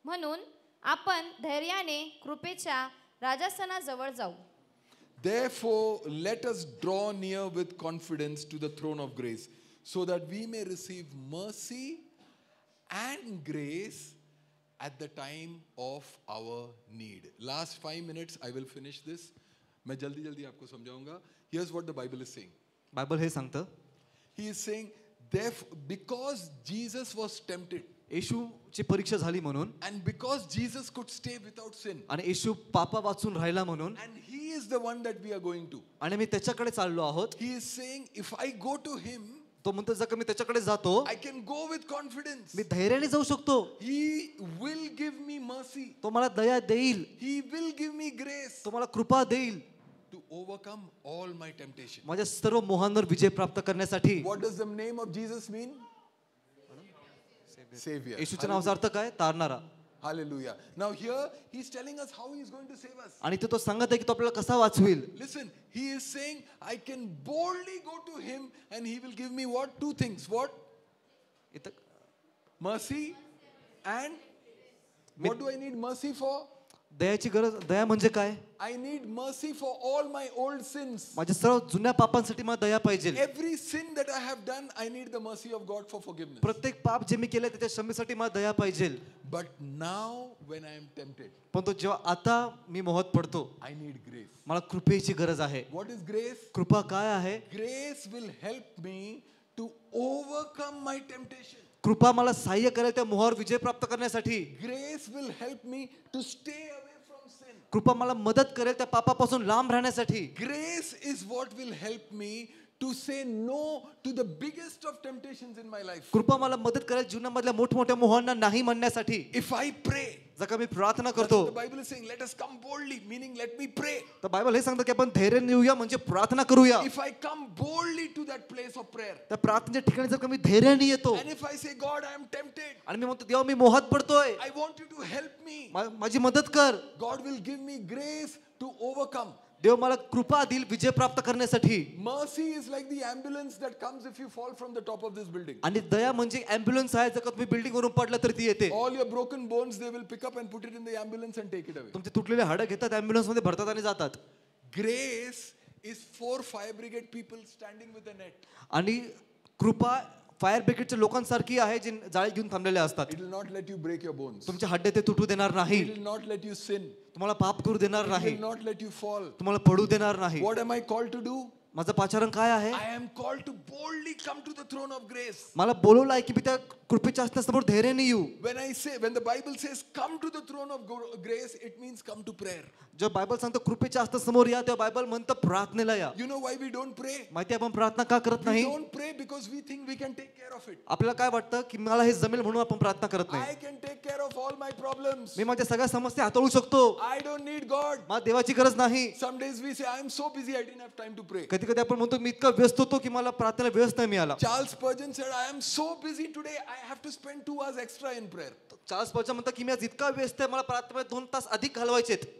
म्हणून आपण धैर्याने कृपेच्या राजासनाजवळ जाऊ. Therefore, let us draw near with confidence to the throne of grace, so that we may receive mercy and grace at the time of our need. Last 5 minutes, I will finish this. मैं जल्दी जल्दी आपको समझाऊंगा. Here's what the Bible is saying. Bible हे सांगतं, He is saying, therefore, because Jesus was tempted, येशूची परीक्षा झाली म्हणून and because Jesus could stay without sin, आणि येशू पापा वाचून राहिला म्हणून and He is the one that we are going to. आणि मी त्याच्याकडे चाललो आहोत. He is saying, if I go to Him, तो म्हणतो जर का मी त्याच्याकडे जातो I can go with confidence. मी धैर्याने जाऊ शकतो. He will give me mercy. तो मला दया देईल, He will give me grace तो मला कृपा देईल to overcome all my temptation. माझ्या सर्व मोहांवर विजय प्राप्त करण्यासाठी. What does the name of Jesus mean? Savior. येशूच्या नावाचा अर्थ काय? तारणारा. Hallelujah. Now here He's telling us how He is going to save us. आणि तो सांगत आहे की तो आपल्याला कसा वाचवेल. Listen, He is saying, I can boldly go to Him and He will give me what? 2 things. What? इथं Mercy and what do I need mercy for? दयाची गरज, दया म्हणजे काय? I need mercy for all my old sins. माझ्या सर्व जुन्या पापांसाठी मला दया पाहिजे. Every sin that I have done, I need the mercy of God for forgiveness. प्रत्येक पाप जे मी केलंय त्याच्या क्षमेसाठी मला दया पाहिजे. But now when I am tempted, पण तो जेव्हा आता मी मोहात पडतो I need grace. मला कृपेची गरज आहे. What is grace? कृपा काय आहे? Grace will help me to overcome my temptation. कृपा मला सहाय्य करेल त्या मोहावर विजय प्राप्त करण्यासाठी. Grace will help me to stay away from sin. कृपा मला मदत करेल त्या पापापासून लांब राहण्यासाठी. Grace is what will help me to say no to the biggest of temptations in my life. कृपा मला मदत करेल जीवनामधल्या मोठमोठ्या मोहांना नाही म्हणण्यासाठी. If I pray, जर का मी प्रार्थना that's what करतो, the Bible is saying, let us come boldly, meaning let me pray. तर बायबल हे सांगतं की आपण धैर्याने येऊया म्हणजे प्रार्थना करूया. If I come boldly to that place of prayer, त्या प्रार्थनेच्या ठिकाणी जर का मी धैर्याने येतो and if I say, God, I am tempted, आणि मी म्हणतो देवा मी मोहात पडतोय, I want you to help me, माझी मदत कर. God will give me grace to overcome. देव मला कृपा देईल विजय प्राप्त करण्यासाठी. Mercy is like the ambulance that comes if you fall from the top of this building. आणि दया म्हणजे ॲम्ब्युलन्स आहे, जर का तुम्ही बिल्डिंग वरून पडला तर ती येते. All your broken bones they will pick up and put it in the ambulance and take it away. तुमचे तुटलेले हाडं घेतात ॲम्ब्युलन्स मध्ये भरतात आणि जातात. Grace is 4 fire brigade people standing with a net. आणि कृपा फायर ब्रिगेडच्या लोकांसारखी आहे जे जाळी घेऊन थांबलेले असतात. It will not let you break your bones. तुमचे हड्डे ते तुटू देणार नाही. It will not let you sin. तुम्हाला पाप करू देणार It नाही. will not let you fall. तुम्हाला पडू देणार नाही. What am I called to do? माझं पाचारण काय आहे? I am called to boldly come to the throne of grace. मला बोलवलं आहे की मी त्या कृपेच्या असण्यासमोर धैर्याने येऊ. When the Bible says come to the throne of grace, it means come to prayer. जेव्हा बायबल सांगतो कृपेच्या असण्यासमोर या, तेव्हा बायबल म्हणतं प्रार्थनेला या. You know why we don't pray? माहिती आपण प्रार्थना का करत We नाही? don't pray because we think we can take care of it. आपल्याला काय वाटतं की मला हे जमेल म्हणून आपण प्रार्थना करत नाही. I can take care of all my problems. मी माझ्या सगळ्या समस्या हाताळू शकतो. I don't need God. मला देवाची गरज नाही. Some days we say, I am so busy, I didn't have time to pray. कधी कधी आपण म्हणतो मी इतका व्यस्त होतो की मला प्रार्थनेला वेळच नाही मिळाला. Charles Spurgeon said, I am so busy today, I have to spend 2 hours extra in prayer. Charles Spurgeon म्हणतात की मी आज इतका व्यस्त आहे, मला प्रार्थनेत 2 तास अधिक घालवायचेत.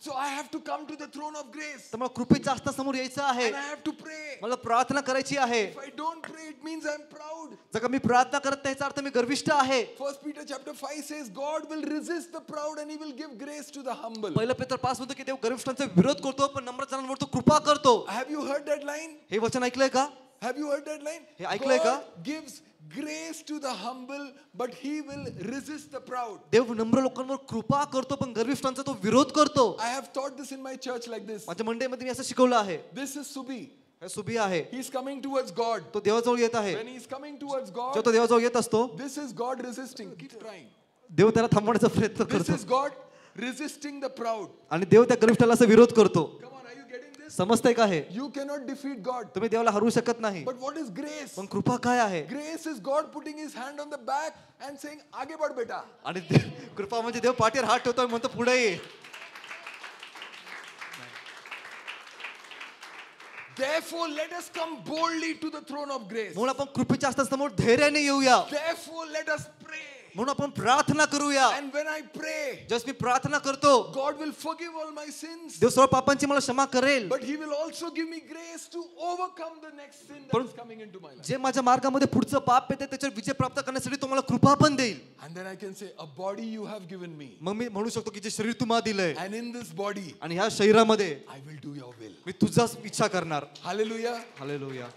So I have to come to the throne of grace. तर मला कृपेच्या असण्यासमोर यायचं आहे. And I have to pray. मला प्रार्थना करायची आहे. If I don't pray, it means I am proud. जर का मी प्रार्थना करत नाही याचा अर्थ मी गर्विष्ठ आहे. 1 Peter chapter 5 says, God will resist the proud and He will give grace to the humble. पहिलं पेत्र 5 म्हणतो की देव गर्विष्ठांचा विरोध करतो पण नम्र जनांवर तो कृपा करतो. Have you heard that line? हे वचन ऐकलंय का? Have you heard that line? हे ऐकलंय का? God gives grace to the humble, but He will resist the proud. देव नम्र लोकांवर कृपा करतो पण गर्विष्ठांचा तो विरोध करतो. I have taught this in my church like this. माझ्या मंडळीमध्ये मी असं शिकवलं आहे. This is Subi. ख्रिस्त उभी आहे. He's coming towards God. तो देवाजवळ येत आहे. When he's coming towards जेव्हा God, तो देवाजवळ येत असतो, this is God resisting. Keep trying. देव त्याला थांबवण्याचा प्रयत्न This करतो is God resisting the proud. आणि देव त्या गरिष्ठाला असा विरोध करतो. Come on, are you getting this? समजतंय का हे? You cannot defeat God. तुम्ही देवाला हरू शकत नाही. But what is grace? पण कृपा काय आहे? Grace is God putting his hand on the back and saying, आगे बढ़ बेटा. आणि कृपा म्हणजे देव पाठीवर हात ठेवतोय म्हणतो पुढे ये. Therefore, let us come boldly to the throne of grace. म्हणून आपण कृपेच्या हस्तासमोर धैर्याने येऊया. Therefore, let us pray. म्हणून आपण प्रार्थना करूया. And when I pray, जस मी प्रार्थना करतो, God will forgive all my sins. देव सर्व पापांची मला क्षमा करेल. But he will also give me grace to overcome the next sin that पण is coming into my life. जे माझ्या मार्गामध्ये पुढचं पाप येते त्याच्यावर विजय प्राप्त करण्यासाठी तो मला कृपा पण देईल. And then I can say, a body you have given me. मग मी म्हणू शकतो की जे शरीर तू मला दिलंय And in this body, आणि ह्या शरीरामध्ये I will do your will. मी तुझाच इच्छा करणार. Hallelujah. हालेलुया.